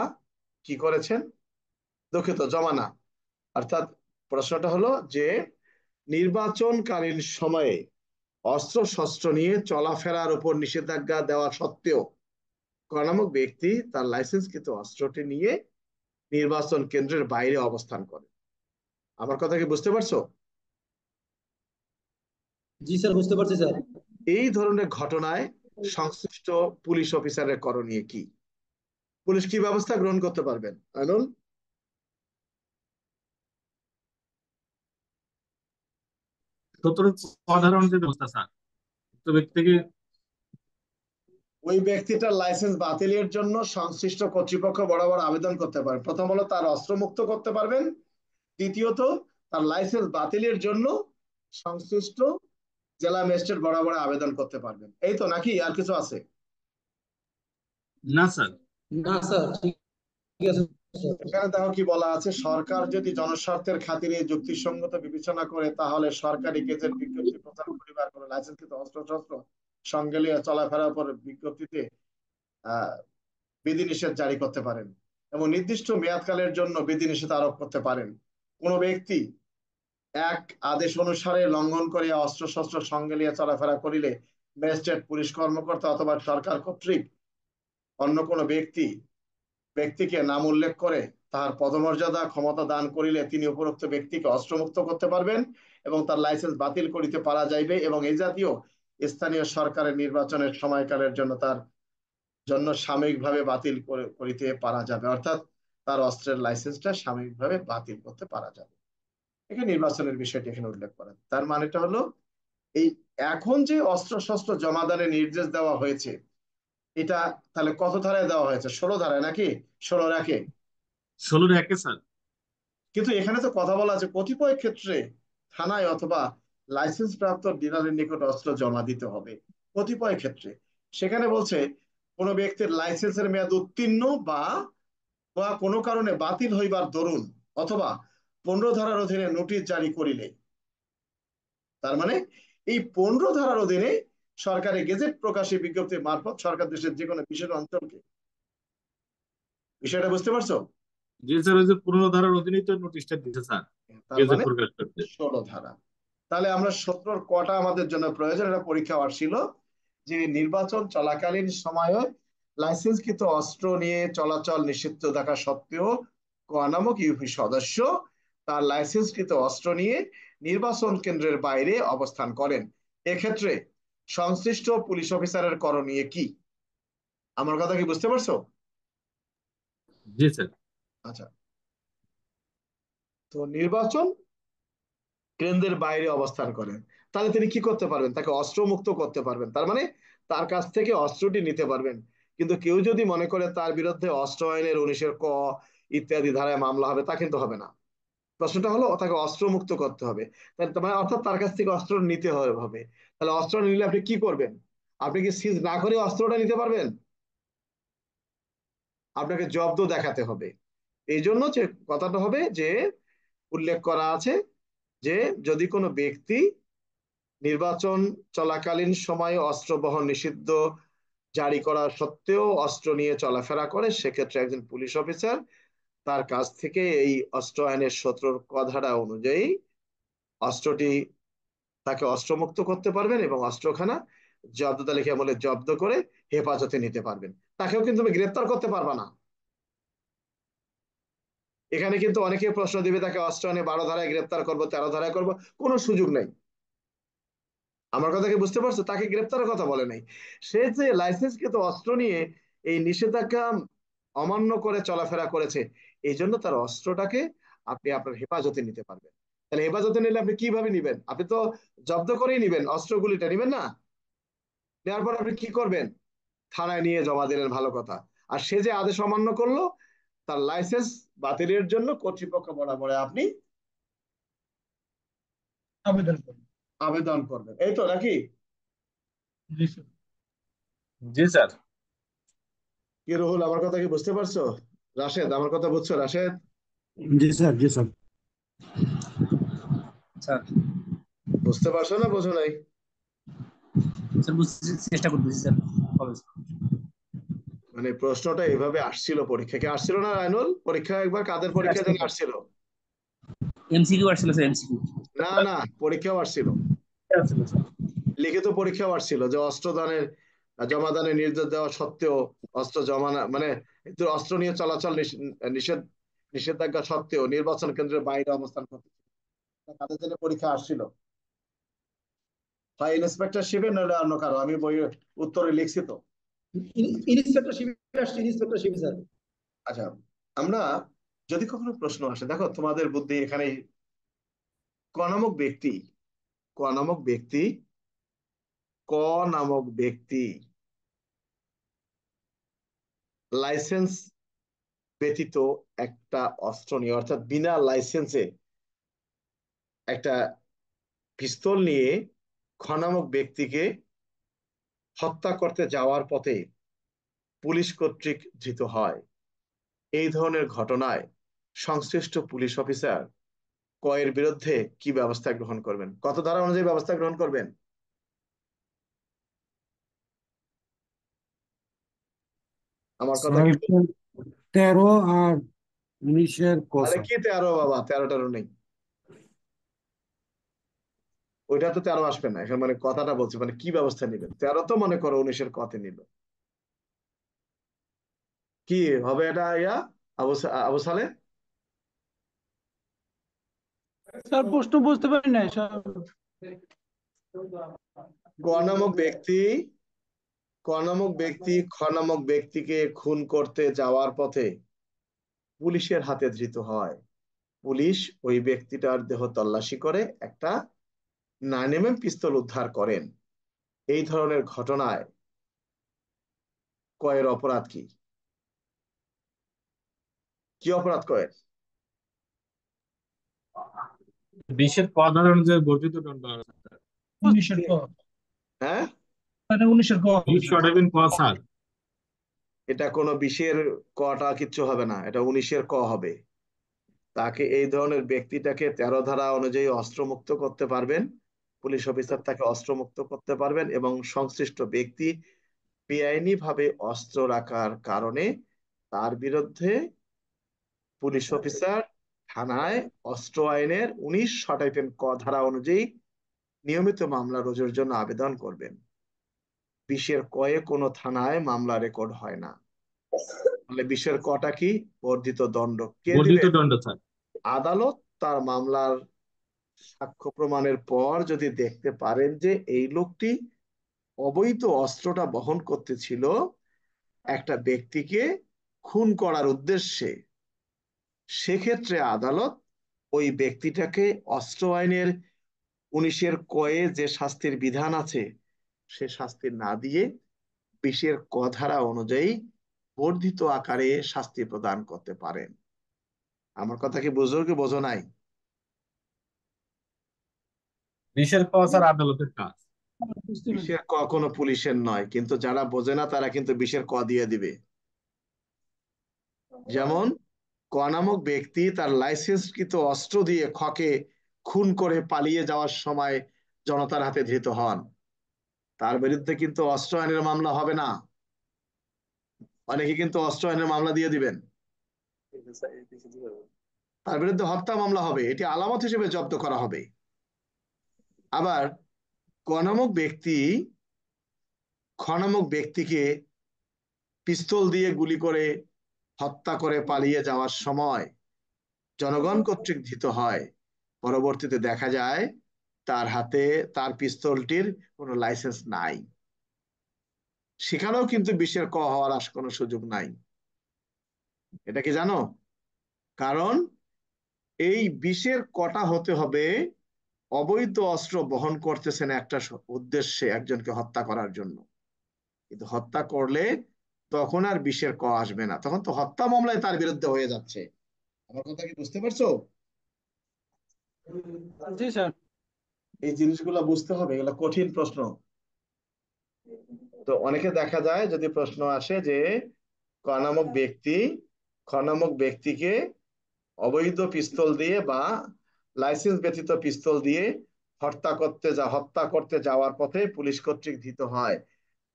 কি করেছেন? দুঃখিত, জমা না, অর্থাৎ প্রশ্নটা হলো যে নির্বাচনকালীন সময়ে অস্ত্র শস্ত্র নিয়ে চলাফেরার উপর নিষেধাজ্ঞা দেওয়া সত্ত্বেও ক নামক ব্যক্তি তার লাইসেন্সকৃত অস্ত্রটি নিয়ে নির্বাচন কেন্দ্রের বাইরে অবস্থান করে। আমার কথা কি বুঝতে পারছো? জি স্যার, বুঝতে পারছি স্যার। এই ধরনের ঘটনায় সংশ্লিষ্ট পুলিশ অফিসারের করণীয় কি? পুলিশ কি ব্যবস্থা গ্রহণ করতে পারবেন আইনুল? 17 ধারা অনুযায়ী ব্যবস্থা স্যার। তো ব্যক্তিকে ওই ব্যক্তিটার লাইসেন্স বাতিলের জন্য সংশ্লিষ্ট কর্তৃপক্ষ বরাবর আবেদন করতে পারে। প্রথম হলো তার অস্ত্র মুক্ত করতে পারবেন, দ্বিতীয়ত তার লাইসেন্স বাতিলের জন্য সংশ্লিষ্ট জেলা ম্যাজিস্ট্রেট বরাবর আবেদন করতে পারবেন। এই তো, নাকি আর কিছু আছে? না স্যার। না স্যার, ঠিক আছে স্যার। এখানে দেখো কি বলা আছে, সরকার যদি জনস্বার্থের খাতিরে যুক্তিসঙ্গত বিবেচনা করে তাহলে সরকারি গেজেট বিজ্ঞপ্তি প্রচার করিবার করে লাইসেন্সকৃত অস্ত্র শস্ত্র সঙ্গে নিয়ে চলাফেরার উপর বিজ্ঞপ্তিতে আহ বিধিনিষেধ জারি করতে পারেন এবং নির্দিষ্ট মেয়াদকালের জন্য বিধিনিষেধ আরোপ করতে পারেন। কোন ব্যক্তি এক আদেশ অনুসারে লঙ্ঘন করিয়া অস্ত্র শস্ত্র সঙ্গে নিয়ে চলাফেরা করিলে ম্যাজিস্ট্রেট, পুলিশ কর্মকর্তা অথবা সরকার কর্তৃক অন্য কোনো ব্যক্তিকে নাম উল্লেখ করে তাহার পদমর্যাদা ক্ষমতা দান করিলে তিনি উপরোক্ত ব্যক্তিকে অস্ত্রমুক্ত করতে পারবেন এবং তার লাইসেন্স বাতিল করিতে পারা যাইবে এবং এই জাতীয় স্থানীয় সরকারের নির্বাচনের সময়কালের জন্য তার জন্য সাময়িকভাবে বাতিল করিতে পারা যাবে। অর্থাৎ তার অস্ত্রের লাইসেন্সটা সাময়িকভাবে বাতিল করতে পারা যাবে। এখানে নির্বাচনের বিষয়টি এখানে উল্লেখ করা, তার মানেটা হলো এই এখন যে অস্ত্র শস্ত্র জমাদানের নির্দেশ দেওয়া হয়েছে, এটা তাহলে কত ধারায় দেওয়া হয়েছে? 16 ধারায় নাকি 16-1? 16-1 স্যার। কিন্তু এখানে তো কথা বলা আছে কতিপয় ক্ষেত্রে থানায় অথবা লাইসেন্স প্রাপ্ত ডিলারের নিকট অস্ত্র জমা দিতে হবে। কতিপয় ক্ষেত্রে সেখানে বলছে কোনো ব্যক্তির লাইসেন্সের মেয়াদ উত্তীর্ণ বা বা কোনো কারণে বাতিল হইবার দরুন অথবা 15 ধারার অধীনে নোটিশ জারি করিলে, তার মানে এই 15 ধারার অধীনে সরকারি গেজেট প্রকাশী বিজ্ঞপ্তি মারফত সরকার দেশের যে কোনো বিশেষ অঞ্চলকে, বিষয়টা বুঝতে পারছো? জি স্যার, ওই যে 15 ধারার অধীনেই তো নোটিশটা দিতে স্যার, তার গেজেট মানে প্রকাশ করতে। 16 ধারা। তাহলে আমরা 17 কটা আমাদের জন্য প্রয়োজন? এটা পরীক্ষা আসছিল যে নির্বাচন চলাকালীন সময়ে লাইসেন্সকৃত অস্ত্র নিয়ে চলাচল নিষিদ্ধ থাকা সত্ত্বেও ক নামক ইউপি সদস্য তার লাইসেন্সকৃত অস্ত্র নিয়ে নির্বাচন কেন্দ্রের বাইরে অবস্থান করেন। এক্ষেত্রে সংশ্লিষ্ট পুলিশ অফিসারের করণীয় কি? আমার কথা কি বুঝতে পারছো? জি স্যার। আচ্ছা, তো নির্বাচন কেন্দ্রের বাইরে অবস্থান করেন, তাহলে তিনি কি করতে পারবেন? তাকে অস্ত্রমুক্ত করতে পারবেন, তার মানে তার কাছ থেকে অস্ত্রটি নিতে পারবেন। কিন্তু কেউ যদি মনে করে তার বিরুদ্ধে অস্ত্র আইনের 19-এর ক ইত্যাদি ধারায় মামলা হবে, তা কিন্তু হবে না। প্রশ্নটা হলো তাকে অস্ত্রমুক্ত করতে হবে, তার মানে অর্থাৎ তার কাছ থেকে অস্ত্র নিতে হবে। তাহলে অস্ত্র নিলে আপনি কি করবেন? আপনি কি সিজ না করে অস্ত্রটা নিতে পারবেন? আপনাকে জব্দ দেখাতে হবে। এই জন্য যে কথাটা হবে যে উল্লেখ করা আছে যে যদি কোনো ব্যক্তি নির্বাচন চলাকালীন সময়ে অস্ত্র বহন নিষিদ্ধ জারি করা সত্ত্বেও অস্ত্র নিয়ে চলাফেরা করে, সেক্ষেত্রে একজন পুলিশ অফিসার তার কাছ থেকে এই অস্ত্র আইনের 17 ক ধারা অনুযায়ী অস্ত্রটি তাকে অস্ত্রমুক্ত করতে পারবেন এবং অস্ত্রখানা জব্দ তালিকা আমলে জব্দ করে হেফাজতে নিতে পারবেন। তাকেও কিন্তু তুমি গ্রেপ্তার করতে পারবা না। এখানে কিন্তু অনেকে প্রশ্ন দিবে তাকে অস্ত্র আইনে 12 ধারায় গ্রেপ্তার করবো, 13 ধারায় করবো, কোনো সুযোগ নেই। আমার কথা কি বুঝতে পারছো? তাকে গ্রেপ্তারের কথা বলে নাই, সে যে লাইসেন্সকৃত অস্ত্র নিয়ে এই নিষেধাজ্ঞা অমান্য করে চলাফেরা করেছে, এই জন্য তার অস্ত্রটাকে আপনি আপনার হেফাজতে নিতে পারবেন। তাহলে হেফাজতে নিলে আপনি কিভাবে নিবেন? আপনি তো জব্দ করেই নিবেন, অস্ত্রগুলিটা নিবেন না। নেওয়ার পর আপনি কি করবেন? থানায় নিয়ে জমা দিলেন, ভালো কথা। আর সে যে আদেশ অমান্য করলো, তার লাইসেন্স বাতিলের জন্য কর্তৃপক্ষ বরাবর আপনি আবেদন করবেন। আবেদন করবেন, এই তো নাকি? জি স্যার। জি স্যার। কি রুহুল, আমার কথা কি বুঝতে পারছো? রাশেদ, আমার কথা বুঝছো? রাশেদ, জি স্যার, জি স্যার। স্যার, বুঝতে পারছো না বোঝো নাই? স্যার বুঝতে চেষ্টা করতেছি স্যার। হবে স্যার। মানে প্রশ্নটা এভাবে আসছিল, পরীক্ষা কি আসছিল না রায়নুল? পরীক্ষা একবার কাদের পরীক্ষা আসছে যেন স্যার। আসছিল? এমসিকিউ আসছিল স্যার, এমসিকিউ। না না, পরীক্ষাও আসছিল, আসছিল স্যার। লিখিত পরীক্ষাও আসছিল যে অস্ত্রদানের জমাদানের নির্দেশ দেওয়া সত্ত্বেও অস্ত্র জমা না, মানে অস্ত্র নিয়ে চলাচল নিষেধ নিষেধাজ্ঞা সত্ত্বেও নির্বাচন কেন্দ্রের বাইরে অবস্থান করতে, কাদের জন্য পরীক্ষা আসছিল? হয় ইন্সপেক্টর শিবের, নইলে অন্য কারো। আমি বই উত্তরে লিখছি তো। ইন্সপেক্টর শিবির আসছে, ইন্সপেক্টর শিবির স্যার। আচ্ছা, আমরা যদি কখনো প্রশ্ন আসে, দেখো তোমাদের বুদ্ধি এখানে, ক নামক ব্যক্তি, ক নামক ব্যক্তি, ক নামক ব্যক্তি লাইসেন্স ব্যতীত একটা অস্ত্র নিয়ে, অর্থাৎ বিনা লাইসেন্সে একটা পিস্তল নিয়ে খ নামক ব্যক্তিকে হত্যা করতে যাওয়ার পথে পুলিশ কর্তৃক ধৃত হয়। এই ধরনের ঘটনায় সংশ্লিষ্ট পুলিশ অফিসার কয়ের বিরুদ্ধে কি ব্যবস্থা গ্রহণ করবেন? কত ধারা অনুযায়ী ব্যবস্থা গ্রহণ করবেন? আমার কথা স্যার কি? 13 আর 19-এর আরে কথা। কি 13 বাবা, 13 নেই, ওইটা তো 13 আসবে না এখন। মানে কথাটা বলছি, মানে কি ব্যবস্থা নেবেন? 13 তো মনে করো 19-এর কতে নিল, কি হবে এটা? ইয়া আবু সালে, স্যার প্রশ্ন বুঝতে পারি নাই স্যার। ক নামক ব্যক্তি, ক নামক ব্যক্তি খ নামক ব্যক্তিকে খুন করতে যাওয়ার পথে পুলিশের হাতে ধৃত হয়। পুলিশ ওই ব্যক্তিটার দেহ তল্লাশি করে একটা 9mm পিস্তল উদ্ধার করেন। এই ধরনের ঘটনায় কয়ের অপরাধ কি? কি অপরাধ কয়ের? 20-এর ক ধারা অনুযায়ী বর্ধিত দণ্ড হবে স্যার। 19-এর ক। হ্যাঁ, মানে 19-এর ক হবে 20 স্যার। শর্ট ক স্যার। এটা কোনো 20-এর কটা কিচ্ছু হবে না, এটা 19-এর ক হবে। তাকে, এই ধরনের ব্যক্তিটাকে 13 ধারা অনুযায়ী অস্ত্রমুক্ত করতে পারবেন, পুলিশ অফিসার তাকে অস্ত্রমুক্ত করতে পারবেন, এবং সংশ্লিষ্ট ব্যক্তি বেআইনি ভাবে অস্ত্র রাখার কারণে তার বিরুদ্ধে পুলিশ অফিসার থানায় অস্ত্র আইনের 19 ক ধারা অনুযায়ী নিয়মিত মামলা রুজুর জন্য আবেদন করবেন। 20-এর কয়ে কোনো থানায় মামলা রেকর্ড হয় না। তাহলে 20-এর কটা কি? বর্ধিত দণ্ড। কে বর্ধিত দিবে? দণ্ড স্যার। আদালত তার মামলার সাক্ষ্য প্রমাণের পর যদি দেখতে পারেন যে এই লোকটি অবৈধ অস্ত্রটা বহন করতেছিল একটা ব্যক্তিকে খুন করার উদ্দেশ্যে, সেক্ষেত্রে আদালত ওই ব্যক্তিটাকে অস্ত্র আইনের 19-এর কয়ে যে শাস্তির বিধান আছে সে শাস্তি না দিয়ে 20-এর ক ধারা অনুযায়ী বর্ধিত আকারে শাস্তি প্রদান করতে পারেন। আমার কথা কি বুঝো কি বোঝো নাই? 20-এর ক স্যার আদালতের কাজ। বুঝতে পেরেছি। 20-এর ক কোনো পুলিশের নয়, কিন্তু যারা বোঝে না তারা কিন্তু 20-এর ক দিয়ে দিবে। যেমন ক নামক ব্যক্তি তার লাইসেন্সকৃত অস্ত্র দিয়ে খকে খুন করে পালিয়ে যাওয়ার সময় জনতার হাতে ধৃত হন, তার বিরুদ্ধে কিন্তু অস্ত্র আইনের মামলা হবে না। অনেকে কিন্তু অস্ত্র আইনের মামলা দিয়ে দিবেন, তার বিরুদ্ধে হত্যা মামলা হবে, এটি আলামত হিসেবে জব্দ করা হবে। আবার ক নামক ব্যক্তি খ নামক ব্যক্তিকে পিস্তল দিয়ে গুলি করে হত্যা করে পালিয়ে যাওয়ার সময় জনগণ কর্তৃক ধৃত হয়, পরবর্তীতে দেখা যায় তার হাতে তার পিস্তলটির কোনো লাইসেন্স নাই, সেখানেও কিন্তু 20-এর ক হওয়ার আর কোনো সুযোগ নাই। এটা কি জানো? কারণ এই 20-এর কটা হতে হবে অবৈধ অস্ত্র বহন করতেছেন একটা উদ্দেশ্যে একজনকে হত্যা করার জন্য, কিন্তু হত্যা করলে তখন আর 20-এর ক আসবে না, তখন তো হত্যা মামলায় তার বিরুদ্ধে হয়ে যাচ্ছে। আমার কথা কি বুঝতে পারছো? জি স্যার। এই জিনিসগুলো বুঝতে হবে, এগুলো কঠিন প্রশ্ন। তো অনেকে দেখা যায় যদি প্রশ্ন আসে যে ক নামক ব্যক্তি খ নামক ব্যক্তিকে অবৈধ পিস্তল দিয়ে বা লাইসেন্স ব্যতীত পিস্তল দিয়ে হত্যা করতে যাওয়ার পথে পুলিশ কর্তৃক ধৃত হয়,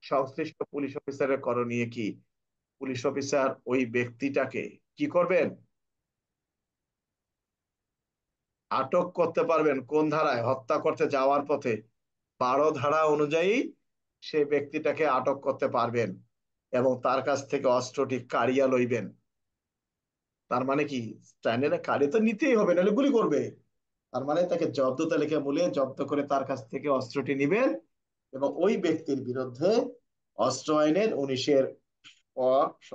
সংশ্লিষ্ট পুলিশ অফিসারের করণীয় কি? পুলিশ অফিসার ওই ব্যক্তিটাকে কি করবেন? আটক করতে পারবেন। কোন ধারায়? হত্যা করতে যাওয়ার পথে 12 ধারা অনুযায়ী সে ব্যক্তিটাকে আটক করতে পারবেন এবং তার কাছ থেকে অস্ত্রটি কাড়িয়া লইবেন। তার মানে কি, স্ট্যান্ডার্ডে কাড়ি তো নিতেই হবে, নাহলে গুলি করবে। তার মানে তাকে জব্দ তালিকা বলে জব্দ করে তার কাছ থেকে অস্ত্রটি নিবেন এবং ওই ব্যক্তির বিরুদ্ধে অস্ত্র আইনের 19-এর ক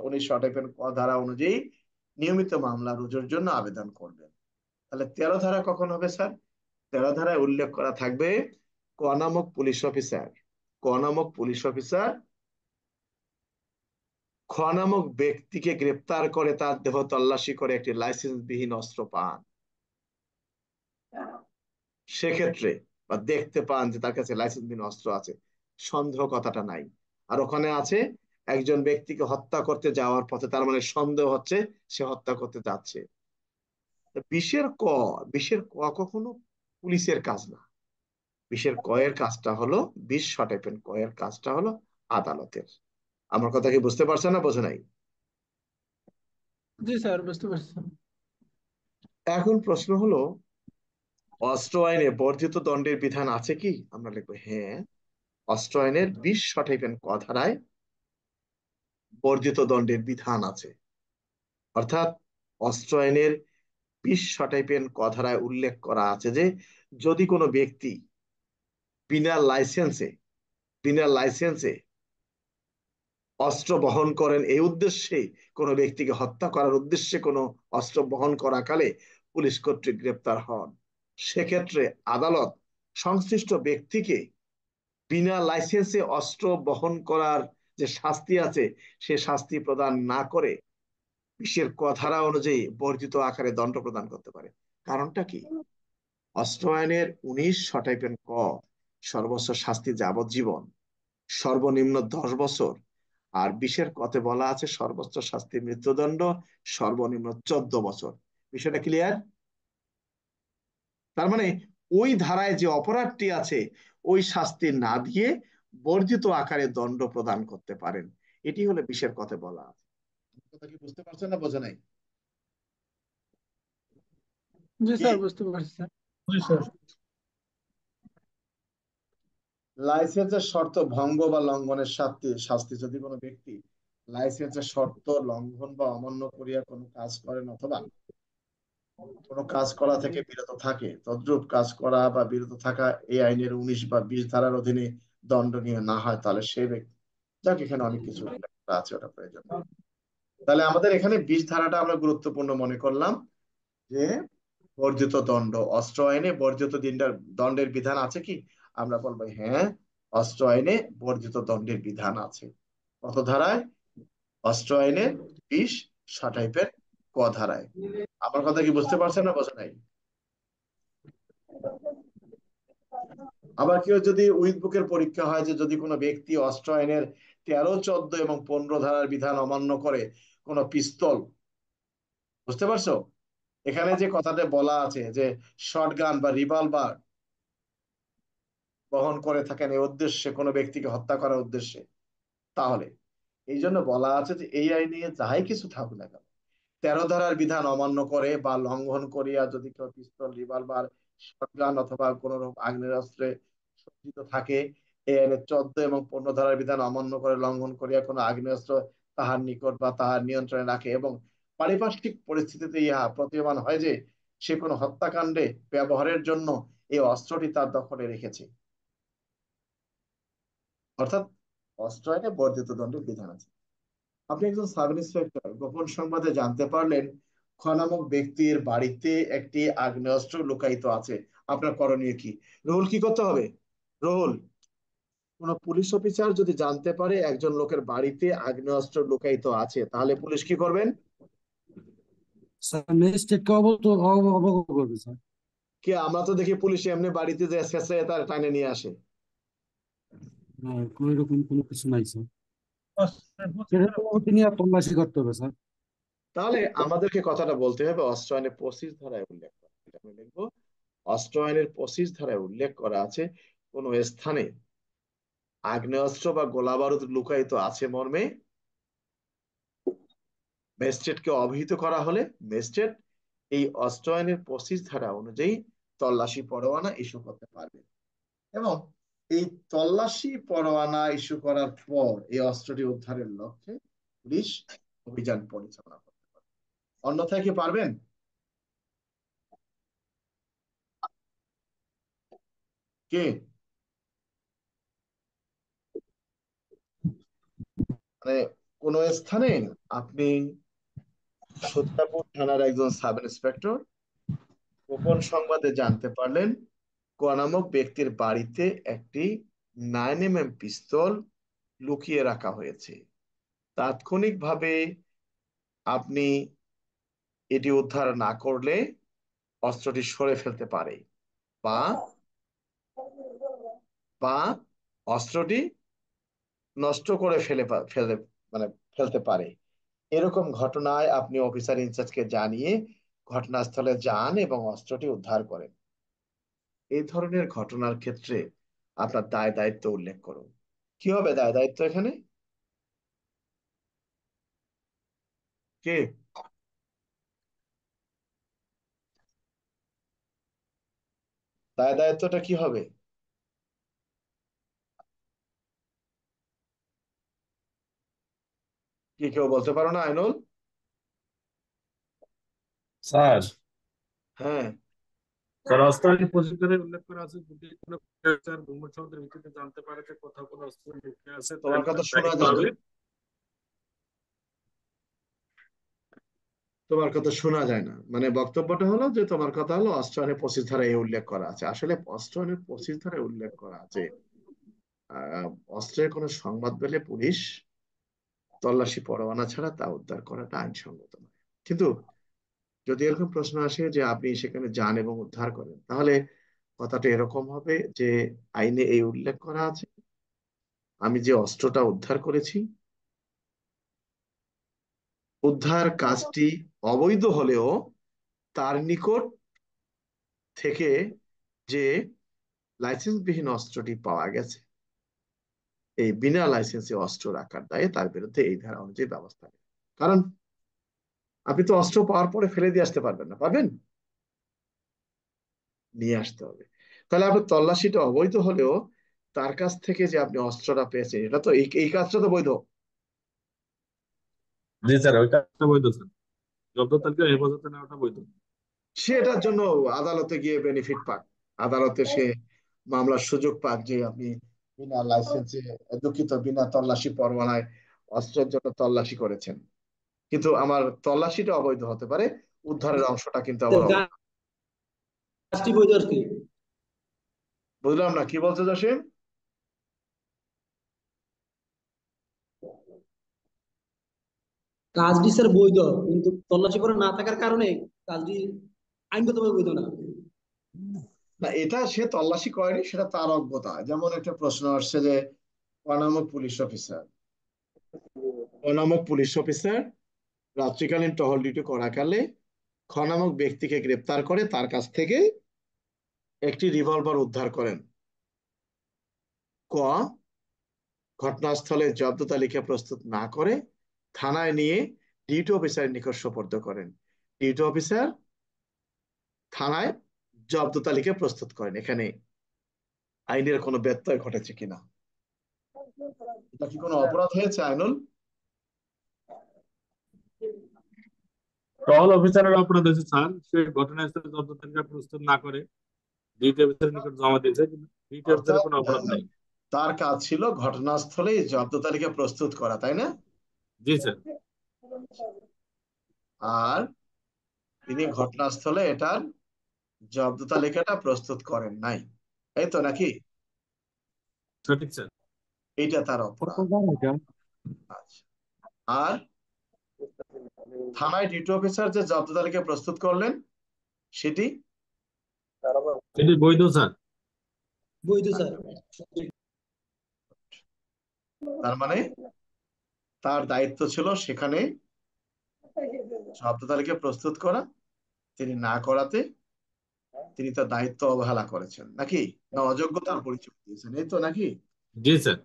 19 ক ধারা অনুযায়ী নিয়মিত মামলা রুজুর জন্য আবেদন করবেন। তাহলে 13 ধারা কখন হবে স্যার? 13 ধারায় উল্লেখ করা থাকবে ক নামক পুলিশ অফিসার খ নামক ব্যক্তিকে গ্রেপ্তার করে তার দেহ তল্লাশি করে একটি লাইসেন্সবিহীন অস্ত্র পান, সেক্ষেত্রে বা দেখতে পান যে তার কাছে লাইসেন্সবিহীন অস্ত্র আছে, সন্দেহ কথাটা নাই। আর ওখানে আছে একজন ব্যক্তিকে হত্যা করতে যাওয়ার পথে, তার মানে সন্দেহ হচ্ছে সে হত্যা করতে যাচ্ছে। 20-এর ক কখনো পুলিশের কাজ না, 20-এর ক এর কাজটা হলো 20 ক এর কাজটা হলো আদালতের। আমার কথা কি বুঝতে পারছো না বোঝো নাই? জি স্যার, বুঝতে পারছি। এখন প্রশ্ন হলো অস্ত্র আইনে বর্ধিত দণ্ডের বিধান আছে কি? আমরা লিখবো হ্যাঁ, অস্ত্র আইনের 20 ক ধারায় বর্ধিত দণ্ডের বিধান আছে। অর্থাৎ অস্ত্র আইনের 20 ক ধারায় উল্লেখ করা আছে যে যদি কোনো ব্যক্তি বিনা লাইসেন্সে বিনা লাইসেন্সে অস্ত্র বহন করেন, এই উদ্দেশ্যে কোনো ব্যক্তিকে হত্যা করার উদ্দেশ্যে কোনো অস্ত্র বহন করাকালে পুলিশ কর্তৃক গ্রেপ্তার হন, সেক্ষেত্রে আদালত সংশ্লিষ্ট ব্যক্তিকে বিনা লাইসেন্সে অস্ত্র বহন করার যে শাস্তি আছে সে শাস্তি প্রদান না করে 20-এর ক ধারা অনুযায়ী বর্ধিত আকারে দণ্ড প্রদান করতে পারে। কারণটা কি? অস্ত্র আইনের 19 ক সর্বোচ্চ শাস্তি যাবজ্জীবন, সর্বনিম্ন 10 বছর, আর 20-এর কতে বলা আছে সর্বোচ্চ শাস্তি মৃত্যুদণ্ড, সর্বনিম্ন 14 বছর। বিষয়টা ক্লিয়ার? তার মানে ওই ধারায় যে অপরাধটি আছে ওই শাস্তি না দিয়ে বর্ধিত আকারে দণ্ড প্রদান করতে পারেন, এটি হলো 20-এর কতে বলা আছে। কথা কি বুঝতে পারছেন না বোঝা নাই? জি কি স্যার, বুঝতে পারছি স্যার। জি স্যার। লাইসেন্সের শর্ত ভঙ্গ বা লঙ্ঘনের শাস্তি যদি কোনো ব্যক্তি লাইসেন্সের শর্ত লঙ্ঘন বা অমান্য করিয়া কোনো কাজ করেন অথবা কোনো কাজ করা থেকে বিরত থাকে, তদ্রূপ কাজ করা বা বিরত থাকা এই আইনের 19 বা 20 ধারার অধীনে দণ্ডনীয় না হয়, তাহলে সে ব্যক্তি, যাক এখানে অনেক কিছু উল্লেখ করা আছে, ওটা প্রয়োজন নেই। তাহলে আমাদের এখানে 20 ধারাটা আমরা গুরুত্বপূর্ণ মনে করলাম, যে বর্জিত দণ্ড, অস্ত্র আইনে বর্জিত দণ্ডের বিধান আছে কি? আমরা বলবো হ্যাঁ, অস্ত্র আইনে বর্জিত দণ্ডের বিধান আছে। কত ধারায়? অস্ত্র আইনের 20 ক ধারায়। আমার কথা কি বুঝতে পারছেন না বোঝা নাই? আবার কেউ যদি উইথ বুকের পরীক্ষা হয়, যে যদি কোনো ব্যক্তি অস্ত্র আইনের 13, 14 এবং 15 ধারার বিধান অমান্য করে কোনো পিস্তল, বুঝতে পারছো? এখানে যে কথাটা বলা আছে যে শটগান বা রিভলভার বহন করে থাকেন এই উদ্দেশ্যে, কোনো ব্যক্তিকে হত্যা করার উদ্দেশ্যে, তাহলে এই জন্য বলা আছে যে এই আইনে যাই কিছু থাকুক না কেন, 13 ধারার বিধান অমান্য করে বা লঙ্ঘন করিয়া যদি কেউ পিস্তল, রিভলভার, শটগান অথবা কোন রকম আগ্নেয়াস্ত্রে সজ্জিত থাকে, এই আইনের 14 এবং 15 ধারার বিধান অমান্য করে লঙ্ঘন করিয়া কোনো আগ্নেয়াস্ত্র তাহার নিকট বা তাহার নিয়ন্ত্রণে রাখে, এবং পারিপার্শ্বিক পরিস্থিতিতে ইহা প্রতীয়মান হয় যে সে কোনো হত্যাকাণ্ডে ব্যবহারের জন্য এই অস্ত্রটি তার দখলে রেখেছে, অর্থাৎ অস্ত্র আইনে বর্ধিত দণ্ডের বিধান আছে। আপনি একজন সাব ইন্সপেক্টর, গোপন সংবাদে জানতে পারলেন খ নামক ব্যক্তির বাড়িতে একটি আগ্নেয়াস্ত্র লুকায়িত আছে। আপনার করণীয় কি? রুহুল, কি করতে হবে? রুহুল, কোন পুলিশ অফিসার যদি জানতে পারে একজন লোকের বাড়িতে আগ্নেয়াস্ত্র লুকায়িত আছে, তাহলে পুলিশ কি করবেন? স্যার ম্যাজিস্ট্রেটকে অবগত করবে স্যার। কি, আমরা তো দেখি পুলিশ এমনি বাড়িতে যে ছেঁচড়ে তার টানে নিয়ে আসে। ওই রকম কোনো কিছু নাই স্যার। অস্ত্রের প্রতি সেটা ধারা তো তিনি আর তল্লাশি করতে হবে স্যার। তাহলে আমাদেরকে কথাটা বলতে হবে, অস্ত্র আইনের 25 ধারায় উল্লেখ করা, এটা আমি লিখবো, অস্ত্র আইনের 25 ধারায় উল্লেখ করা আছে কোন স্থানে আগ্নেয়াস্ত্র বা গোলা বারুদ লুকায়িত আছে মর্মে ম্যাজিস্ট্রেটকে অবহিত করা হলে ম্যাজিস্ট্রেট এই অস্ত্র আইনের 25 ধারা অনুযায়ী তল্লাশি পরোয়ানা ইস্যু করতে পারবে, এবং এই তল্লাশি পরোয়ানা ইস্যু করার পর এই অস্ত্রটি উদ্ধারের লক্ষ্যে পুলিশ অভিযান পরিচালনা করতে পারবে। অন্যথায় কি পারবেন? কে? মানে কোন স্থানে আপনি সত্যাপুর থানার একজন সাব ইন্সপেক্টর গোপন সংবাদে জানতে পারলেন ক নামক ব্যক্তির বাড়িতে একটি 9mm পিস্তল লুকিয়ে রাখা হয়েছে, তাৎক্ষণিকভাবে আপনি এটি উদ্ধার না করলে অস্ত্রটি সরে ফেলতে পারে, বা বা অস্ত্রটি নষ্ট করে ফেলে মানে ফেলতে পারে। এরকম ঘটনায় আপনি অফিসার ইনচার্জকে জানিয়ে ঘটনাস্থলে যান এবং অস্ত্রটি উদ্ধার করেন। এই ধরনের ঘটনার ক্ষেত্রে আপনার দায় দায়িত্ব উল্লেখ করুন। কি হবে দায় দায়িত্ব এখানে? কে? দায় দায়িত্বটা কি হবে? কি কেউ বলতে পারো না, আইনুল? স্যার, হ্যাঁ, স্যার অস্ত্র আইনে প্রসিজারে উল্লেখ করা আছে, যদি কোনো স্যার ভূমি সনদের ভিত্তিতে জানতে পারে যে কোথাও কোনো অস্ত্র লুকিয়ে আছে, তোমার তাহলে কথা তার শোনা দায়িত্ব যায় না। হবে। তোমার কথা শোনা যায় না, মানে বক্তব্যটা হলো যে তোমার কথা হলো অস্ত্র আইনের 25 ধারায় উল্লেখ করা আছে। আসলে অস্ত্র আইনের 25 ধারায় উল্লেখ করা আছে আহ অস্ত্রের কোনো সংবাদ পেলে পুলিশ তল্লাশি পরোয়ানা ছাড়া তা উদ্ধার করাটা আইনসঙ্গত নয়। কিন্তু যদি এরকম প্রশ্ন আসে যে আপনি সেখানে যান এবং উদ্ধার করেন, তাহলে কথাটা এরকম হবে যে আইনে এই উল্লেখ করা আছে, আমি যে অস্ত্রটা উদ্ধার করেছি, উদ্ধার কাজটি অবৈধ হলেও তার নিকট থেকে যে লাইসেন্সবিহীন অস্ত্রটি পাওয়া গেছে, এই বিনা লাইসেন্সে অস্ত্র রাখার দায়ে তার বিরুদ্ধে এই ধারা অনুযায়ী ব্যবস্থা নেবে। কারণ আপনি তো অস্ত্র পাওয়ার পরে ফেলে দিয়ে আসতে পারবেন না, পারবেন? নিয়ে আসতে হবে। তাহলে আপনার তল্লাশিটা অবৈধ হলেও তার কাছ থেকে যে আপনি অস্ত্রটা পেয়েছেন, এটা তো এই এই কাজটা তো বৈধ। জি স্যার, ওই কাজটা বৈধ স্যার। জব্দ তালিকা হেফাজতে নেওয়াটা বৈধ। সে এটার জন্য আদালতে গিয়ে বেনিফিট পাক, আদালতে সে মামলার সুযোগ পাক যে আপনি বিনা লাইসেন্সে, দুঃখিত, বিনা তল্লাশি পরোয়ানায় অস্ত্রের জন্য তল্লাশি করেছেন। কিন্তু আমার তল্লাশিটা অবৈধ হতে পারে, উদ্ধারের অংশটা কিন্তু আবার অবৈধ। কাজটি বৈধ আর কি। বুঝলাম না, কি বলছো জসিম? কাজটি স্যার বৈধ, কিন্তু তল্লাশি করা না থাকার কারণে কাজটি আইনগতভাবে বৈধ না। না, এটা সে তল্লাশি করেনি, সেটা তার অজ্ঞতা। যেমন একটা প্রশ্ন আসছে যে অনামক পুলিশ অফিসার, রাত্রিকালীন টহল ডিউটি করাকালে খ নামক ব্যক্তিকে গ্রেপ্তার করে তার কাছ থেকে একটি রিভলভার উদ্ধার করেন। ক, ঘটনাস্থলে জব্দ তালিকা প্রস্তুত না করে থানায় নিয়ে ডিউটি অফিসারের নিকট সোপর্দ করেন। ডিউটি অফিসার থানায় জব্দ তালিকা প্রস্তুত করেন। এখানে আইনের কোনো ব্যত্যয় ঘটেছে কিনা? এটা কি কোনো অপরাধ হয়েছে আইনুল? টহল অফিসারের অপরাধ হয়েছে স্যার, সে ঘটনাস্থলে জব্দ তালিকা প্রস্তুত না করে ডিউটি অফিসারের নিকট জমা দিয়েছে, কিন্তু ডিউটি অফিসারের অর্থাৎ কোনো অপরাধ নেই। তার কাজ ছিল ঘটনাস্থলে জব্দ তালিকা প্রস্তুত করা, তাই না? জি স্যার। আর তিনি ঘটনাস্থলে এটার জব্দ তালিকাটা প্রস্তুত করেন নাই, এই তো নাকি? সঠিক স্যার। এইটা তার কত অপরাধ। বার এটা? আচ্ছা, আর থানায় ডিউটি অফিসার যে জব্দ তালিকা প্রস্তুত করলেন সেটি এটি বৈধ স্যার। বৈধ স্যার। তার মানে তার দায়িত্ব ছিল সেখানে জব্দ তালিকা প্রস্তুত করা, তিনি না করাতে তিনি তার দায়িত্ব অবহেলা করেছেন নাকি? না অযোগ্যতার পরিচয় দিয়েছেন, এই তো নাকি? জি স্যার।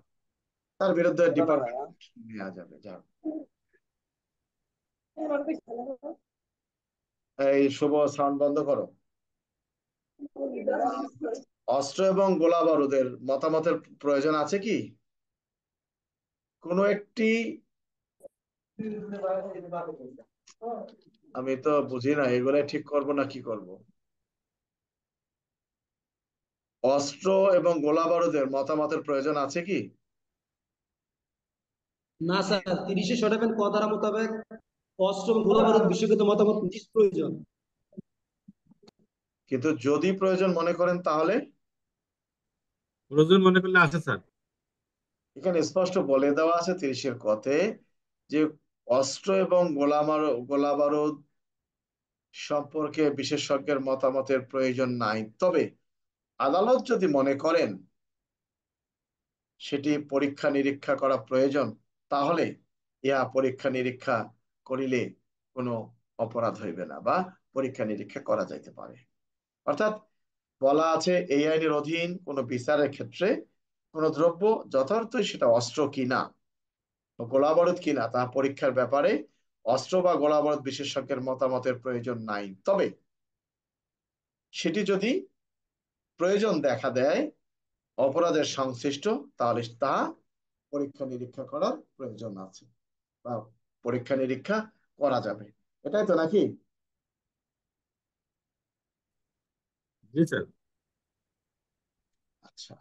তার বিরুদ্ধে ডিপার্টমেন্ট নেওয়া যাবে। যা, এই শুভ, সাউন্ড বন্ধ করো। অস্ত্র এবং গোলা বারুদের মতামতের প্রয়োজন আছে কি? কোনো একটি, আমি তো বুঝি না এগুলো ঠিক করব না কি করব। অস্ত্র এবং গোলা বারুদের মতামতের প্রয়োজন আছে কি? না স্যার, 30-7 ক ধারা মোতাবেক অস্ত্র এবং গোলাবারুদ বিশেষজ্ঞ মতামত নিষ্প্রয়োজন। কিন্তু যদি প্রয়োজন মনে করেন তাহলে প্রয়োজন মনে করলে আছে স্যার। এখানে স্পষ্ট বলে দেওয়া আছে 30-এর কথে যে অস্ত্র এবং গোলা বারুদ সম্পর্কে বিশেষজ্ঞের মতামতের প্রয়োজন নাই। তবে আদালত যদি মনে করেন সেটি পরীক্ষা নিরীক্ষা করা প্রয়োজন, তাহলে ইহা পরীক্ষা নিরীক্ষা করিলে কোনো অপরাধ হইবে না, বা পরীক্ষা নিরীক্ষা করা যাইতে পারে। অর্থাৎ বলা আছে এই আইনের অধীন কোনো বিচারের ক্ষেত্রে কোনো দ্রব্য যথার্থই সেটা অস্ত্র কিনা গোলাবারুদ কিনা তা পরীক্ষার ব্যাপারে অস্ত্র বা গোলাবারুদ বিশেষজ্ঞের মতামতের প্রয়োজন নাই। তবে সেটি যদি প্রয়োজন দেখা দেয় অপরাধের সংশ্লিষ্ট, তাহলে তা পরীক্ষা নিরীক্ষা করার প্রয়োজন আছে বা পরীক্ষা নিরীক্ষা করা যাবে। এটাই তো নাকি? জি স্যার। আচ্ছা,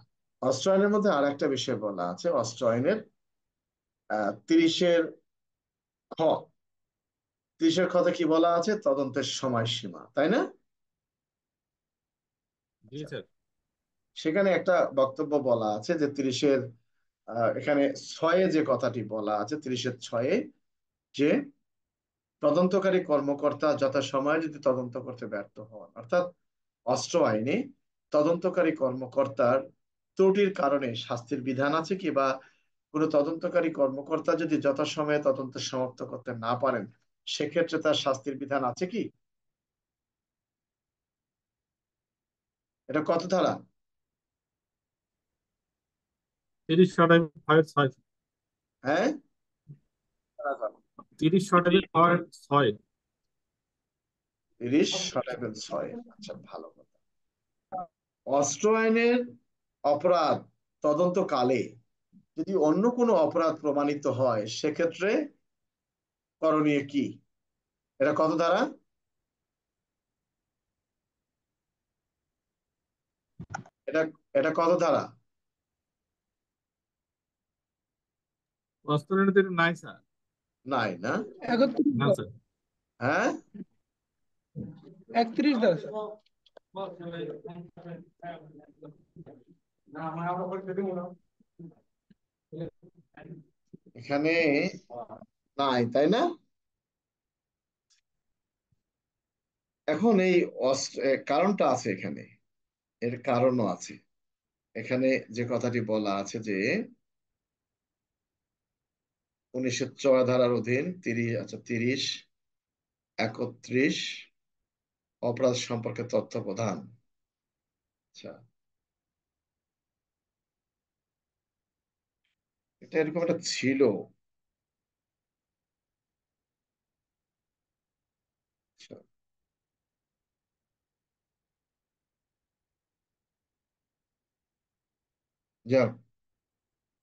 অস্ত্র আইনের মধ্যে আর একটা বিষয় বলা আছে, অস্ত্র আইনের 30-এর খ, 30-এর খতে কি বলা আছে? তদন্তের সময়সীমা, তাই না? জি আচ্ছা, স্যার। সেখানে একটা বক্তব্য বলা আছে যে 30-এর এখানে 6-এ যে কথাটি বলা আছে, 30-এর 6-এ, যে তদন্তকারী কর্মকর্তা যথাসময়ে যদি তদন্ত করতে ব্যর্থ হন, অর্থাৎ অস্ত্র আইনে তদন্তকারী কর্মকর্তার ত্রুটির কারণে শাস্তির বিধান আছে কি, বা কোনো তদন্তকারী কর্মকর্তা যদি যথাসময়ে তদন্ত সমাপ্ত করতে না পারেন সেক্ষেত্রে তার শাস্তির বিধান আছে কি? এটা কত ধারা? 30/6 হ্যাঁ, 30/6। 30/6। আচ্ছা, ভালো কথা। অস্ত্র আইনের অপরাধ তদন্তকালে যদি অন্য কোনো অপরাধ প্রমাণিত হয় সেক্ষেত্রে করণীয় কি? এটা কত ধারা? এটা এটা কত ধারা? অস্ত্র আইনে তো এটা নাই স্যার। নাই না? 31 না দাও, স্যার। হ্যাঁ, 31 দাও স্যার। এখানে নাই, তাই না? এখন এই কারণটা আছে এখানে, এর কারণও আছে। এখানে যে কথাটি বলা আছে যে 1906 ধারার অধীন 30 31 অপরাধ সম্পর্কে তথ্য প্রদান। আচ্ছা, এটা এরকম একটা ছিল। আচ্ছা, যাক,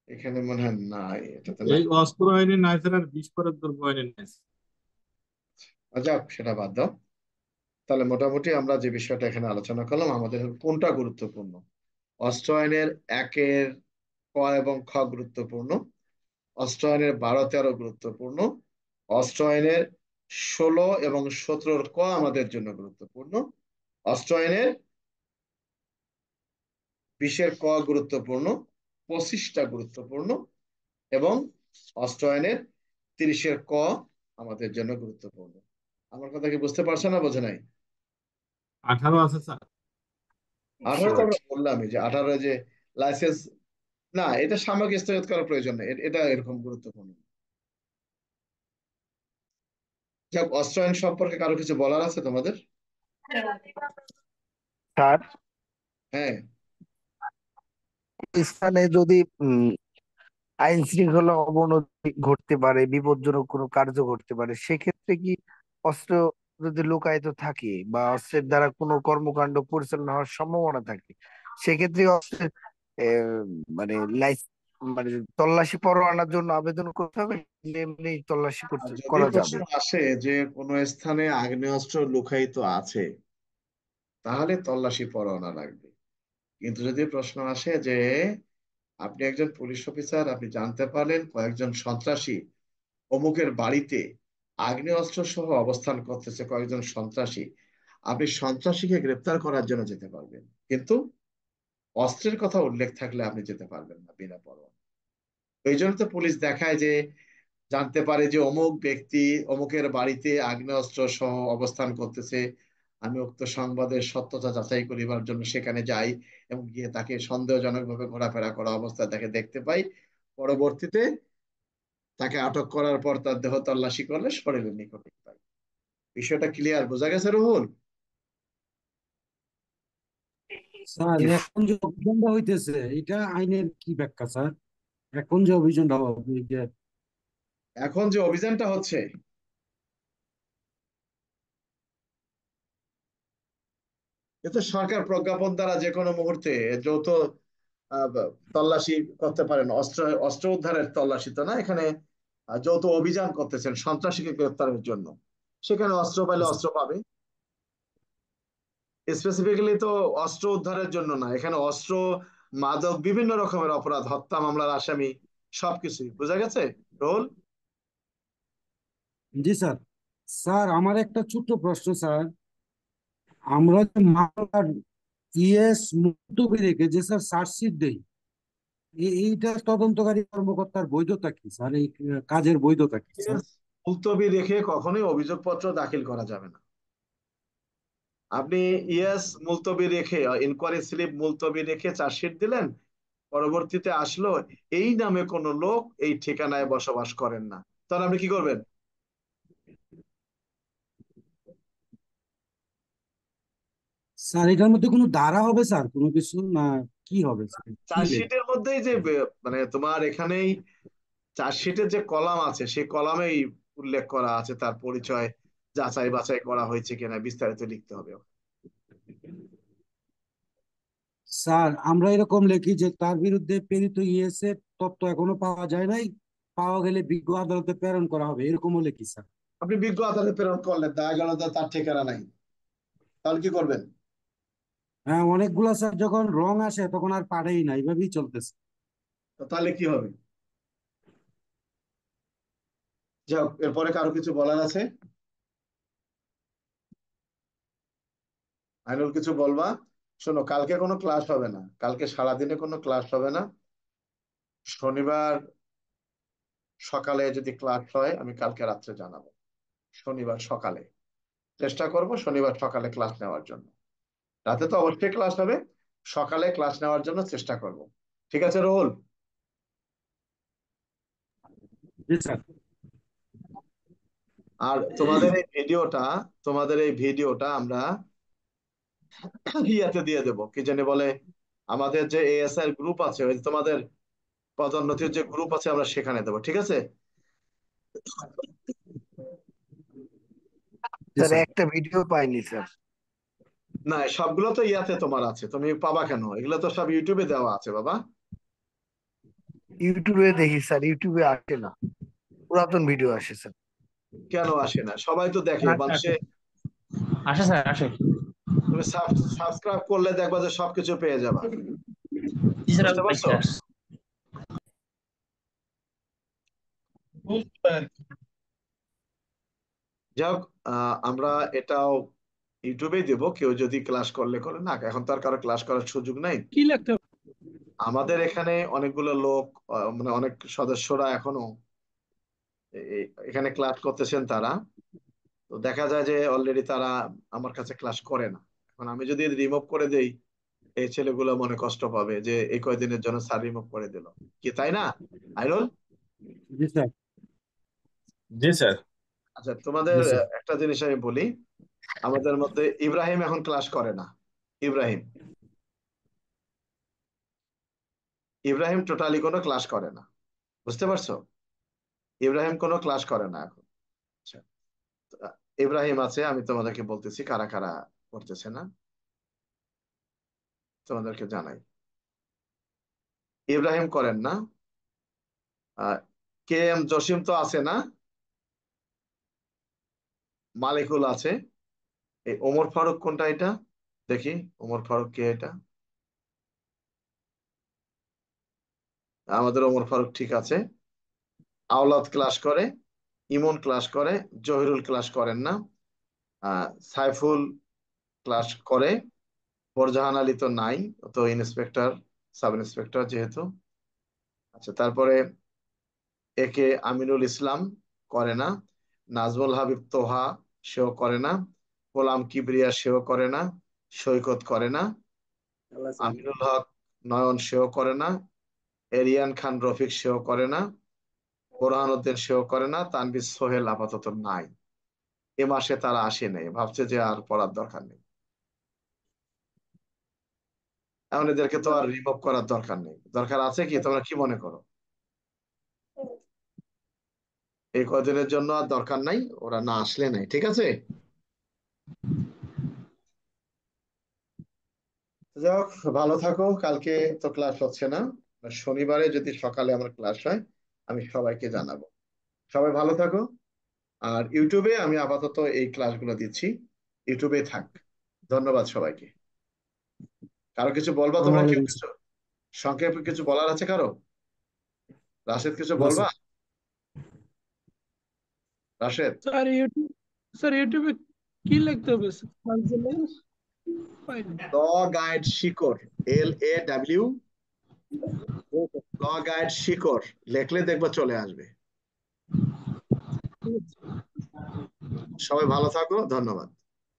এখানে মনে হয় নাই, এটাতে এই নাই। অস্ত্র আইনে নাই স্যার, আর বিস্ফোরক দ্রব্য আইনে নাই স্যার। যাক, সেটা বাদ দাও। তাহলে মোটামুটি আমরা যে বিষয়টা এখানে আলোচনা করলাম, আমাদের কোনটা গুরুত্বপূর্ণ? অস্ত্র আইনের 1 ক এবং খ গুরুত্বপূর্ণ, অস্ত্র আইনের 12-13 গুরুত্বপূর্ণ, অস্ত্র আইনের 16 এবং 17 ক আমাদের জন্য গুরুত্বপূর্ণ, অস্ত্র আইনের 20 ক গুরুত্বপূর্ণ, 25টা গুরুত্বপূর্ণ, এবং অস্ত্র আইনের 30 ক আমাদের জন্য গুরুত্বপূর্ণ। আমার কথা কি বুঝতে পারছো না, বোঝে নাই? 18 আছে স্যার। 18 তো আমরা বললামই যে 18 যে লাইসেন্স, না এটা সাময়িক স্থগিত করার প্রয়োজন নেই, এটা এরকম গুরুত্বপূর্ণ। যাক, অস্ত্র আইন সম্পর্কে কারো কিছু বলার আছে তোমাদের? স্যার, হ্যাঁ। স্থানে যদি আইন শৃঙ্খলা অবনতি ঘটতে পারে, বিপজ্জনক কোনো কার্য ঘটতে পারে, সেক্ষেত্রে কি অস্ত্র যদি লুকায়িত থাকে বা অস্ত্রের দ্বারা কোনো কর্মকাণ্ড পরিচালনা হওয়ার সম্ভাবনা থাকে, সেক্ষেত্রে অস্ত্রের আহ, মানে লাইস মানে তল্লাশি পরোয়ানার জন্য আবেদন করতে হবে, এমনি তল্লাশি আর করতে যদি করা প্রশ্ন যাবে? আসে যে কোনো স্থানে আগ্নেয়াস্ত্র লুকায়িত আছে, তাহলে তল্লাশি পরোয়ানা লাগবে। কিন্তু যদি প্রশ্ন আসে যে আপনি একজন পুলিশ অফিসার, আপনি জানতে পারলেন কয়েকজন সন্ত্রাসী অমুকের বাড়িতে আগ্নেয়াস্ত্র সহ অবস্থান করতেছে কয়েকজন সন্ত্রাসী, আপনি সন্ত্রাসীকে গ্রেপ্তার করার জন্য যেতে পারবেন, কিন্তু অস্ত্রের কথা উল্লেখ থাকলে আপনি যেতে পারবেন না বিনা পরোয়ানা। এই জন্য তো পুলিশ দেখায় যে জানতে পারে যে অমুক ব্যক্তি অমুকের বাড়িতে আগ্নেয়াস্ত্র সহ অবস্থান করতেছে, আমি উক্ত সংবাদের সত্যতা যাচাই করিবার জন্য সেখানে যাই এবং গিয়ে তাকে সন্দেহজনকভাবে ঘোরাফেরা করা অবস্থায় তাকে দেখতে পাই। পরবর্তীতে তাকে আটক করার পর তার দেহ তল্লাশি করলে শরীরের নিকটে পাই। বিষয়টা ক্লিয়ার, বোঝা গেছে রুহুল? স্যার এখন যে অভিযানটা হইতেছে এটা আইনের কি ব্যাখ্যা স্যার? এখন যে অভিযানটা হবে এই যে এখন যে অভিযানটা হচ্ছে, এ তো সরকার প্রজ্ঞাপন দ্বারা যে কোনো মুহূর্তে যৌথ আহ, তল্লাশি করতে পারেন। অস্ত্র অস্ত্র উদ্ধারের তল্লাশি তো না, এখানে যৌথ অভিযান করতেছেন সন্ত্রাসীকে গ্রেপ্তারের জন্য, সেখানে অস্ত্র পাইলে অস্ত্র পাবে। স্পেসিফিক্যালি তো অস্ত্র উদ্ধারের জন্য না, এখানে অস্ত্র, মাদক, বিভিন্ন রকমের অপরাধ, হত্যা মামলার আসামি, সবকিছুই। বোঝা গেছে রোল? জি স্যার। স্যার আমার একটা ছোট্ট প্রশ্ন স্যার, আমরা যে মামলার মুলতবি রেখে যে স্যার চার্জশিট দেই, এইটা তদন্তকারী কর্মকর্তার বৈধতা কি স্যার? এই কাজের বৈধতা কি স্যার? মুলতবি রেখে কখনোই অভিযোগপত্র দাখিল করা যাবে না। আপনি ইয়েস মুলতবি রেখে, ইনকোয়ারি স্লিপ মুলতবি রেখে চার্জশিট দিলেন, পরবর্তীতে আসলো এই নামে কোনো লোক এই ঠিকানায় বসবাস করেন না, তাহলে আপনি কি করবেন? স্যার এটার মধ্যে কোনো ধারা হবে স্যার, কোনো কিছু না? কি হবে স্যার, কি লেখা? চার্জশিটের মধ্যেই যে মানে তোমার এখানেই চার্জশিটের যে কলাম আছে সেই কলামেই উল্লেখ করা আছে তার পরিচয় যাচাই বাছাই করা হয়েছে কিনা বিস্তারিত লিখতে হবে। স্যার আমরা এরকম লিখি যে তার বিরুদ্ধে প্রেরিত এর তথ্য এখনো পাওয়া যায় নাই, পাওয়া গেলে বিজ্ঞ আদালতে প্রেরণ করা হবে, এরকমও লিখি স্যার। আপনি বিজ্ঞ আদালতে প্রেরণ করলেন, দেখা গেল যে তার ঠিকানা নাই, তাহলে কি করবেন? হ্যাঁ অনেকগুলা স্যার যখন রং আসে তখন আর পারেই না, এইভাবেই চলতেছে। তো তাহলে কি হবে? যাও, এরপরে কারো কিছু বলার আছে? আইনুল কিছু বলবা? শোনো, কালকে কোনো ক্লাস হবে না, কালকে সারাদিনে কোনো ক্লাস হবে না। শনিবার সকালে যদি ক্লাস হয় আমি কালকে রাত্রে জানাবো। শনিবার সকালে চেষ্টা করব শনিবার সকালে ক্লাস নেওয়ার জন্য। রাতে তো অবশ্যই ক্লাস হবে, সকালে ক্লাস নেওয়ার জন্য চেষ্টা করব। ঠিক আছে রোল? জি স্যার। আর তোমাদের এই ভিডিওটা আমরা ইয়াতে দিয়ে দেবো, কি জানি বলে, আমাদের যে এএসআই গ্রুপ আছে, ওই যে তোমাদের পদোন্নতির যে গ্রুপ আছে, আমরা সেখানে দেবো। ঠিক আছে? জি স্যার স্যার। একটা ভিডিও পাইনি স্যার। না, সবগুলো তো ইয়াতে তোমার আছে, তুমি পাবা কেন? এগুলো তো সব ইউটিউবে দেওয়া আছে বাবা। ইউটিউবে দেখি স্যার, ইউটিউবে আসে না, পুরাতন ভিডিও আসে স্যার। কেন আসে না? সবাই তো দেখে মানুষে। আসে স্যার, আসে। তুমি সাবস্ক্রাইব করলে দেখবা যে সবকিছু পেয়ে যাবা। জি স্যার, বুঝতে আমি পারছো? পাইছি স্যার। বুঝতে আর কি। যাই হোক, আমরা এটাও ইউটিউবেই দেবো, কেউ যদি ক্লাস করলে করে, না এখন তো আর কারো ক্লাস করার সুযোগ নাই। কি লিখতে হবে? আমাদের এখানে অনেকগুলো লোক, মানে অনেক সদস্যরা এখনো এখানে ক্লাস করতেছেন তারা। তো দেখা যায় যে অলরেডি তারা আমার কাছে ক্লাস করে না। এখন আমি যদি রিমুভ করে দেই, এই ছেলেগুলো মনে কষ্ট পাবে যে এই কয়দিনের জন্য স্যার রিমুভ করে দিল, কি তাই না আইরুল? জি স্যার। জি স্যার। আচ্ছা, তোমাদের জি স্যার। একটা জিনিস আমি বলি, আমাদের মধ্যে ইব্রাহিম এখন ক্লাস করে না। ইব্রাহিম ইব্রাহিম টোটালি কোনো ক্লাস করে না। বুঝতে পারছো? ইব্রাহিম কোনো ক্লাস করে না এখন। আচ্ছা, তো, ইব্রাহিম আছে, আমি তোমাদেরকে বলতেছি কারা কারা করতেছে না, তোমাদেরকে জানাই। ইব্রাহিম করেন না। কে এম জসিম তো আছে না, মালিকুল আছে। এই ওমর ফারুক কোনটা এটা? দেখি, ওমর ফারুক কে এটা? আমাদের ওমর ফারুক ঠিক আছে। আওলাদ ক্লাস করে, ইমন ক্লাস করে, জহিরুল ক্লাস করেন না। সাইফুল ক্লাস করে, ফরজাহান আলী তো নাই, ও তো ইন্সপেক্টর, সাব ইন্সপেক্টর যেহেতু। আচ্ছা, তারপরে একে আমিনুল ইসলাম করে না। নাজমুল হাবিব তোহা, সেও করে না। গোলাম কিবরিয়া, সেও করে না। সৈকত করে না। আমিনুল হক নয়ন, সেও করে না। এরিয়ান খান রফিক, সেও করে না। বোরহান উদ্দিন, সেও করে না। তানভীর সোহেল আপাতত নাই, এ মাসে তারা আসে নাই, ভাবছে যে আর পড়ার দরকার নেই। এখন এদেরকে তো আর রিমুভ করার দরকার নেই। দরকার আছে কি, তোমরা কি মনে করো? এই কদিনের জন্য আর দরকার নাই, ওরা না আসলে নাই। ঠিক আছে? যাই হোক, ভালো থাকো। কালকে তো ক্লাস হচ্ছে না, শনিবারে যদি সকালে আমার ক্লাস হয় আমি সবাইকে জানাবো। সবাই ভালো থাকো। আর ইউটিউবে আমি আপাতত এই ক্লাসগুলো দিচ্ছি, ইউটিউবে থাক। ধন্যবাদ সবাইকে। কারো কিছু বলবা? তোমরা কেউ ওয়ালাইকুম কিছু আসসালাম। সংক্ষেপে কিছু বলার আছে কারো? রাশেদ কিছু না বলবা? স্যার। রাশেদ? স্যার ইউটিউবে কি লিখতে হবে স্যার? পাইনি। ল গাইড শিকড়, LAW, ল গাইড শিকড় লেখলে দেখবা চলে আসবে। সবাই ভালো থাকো, ধন্যবাদ।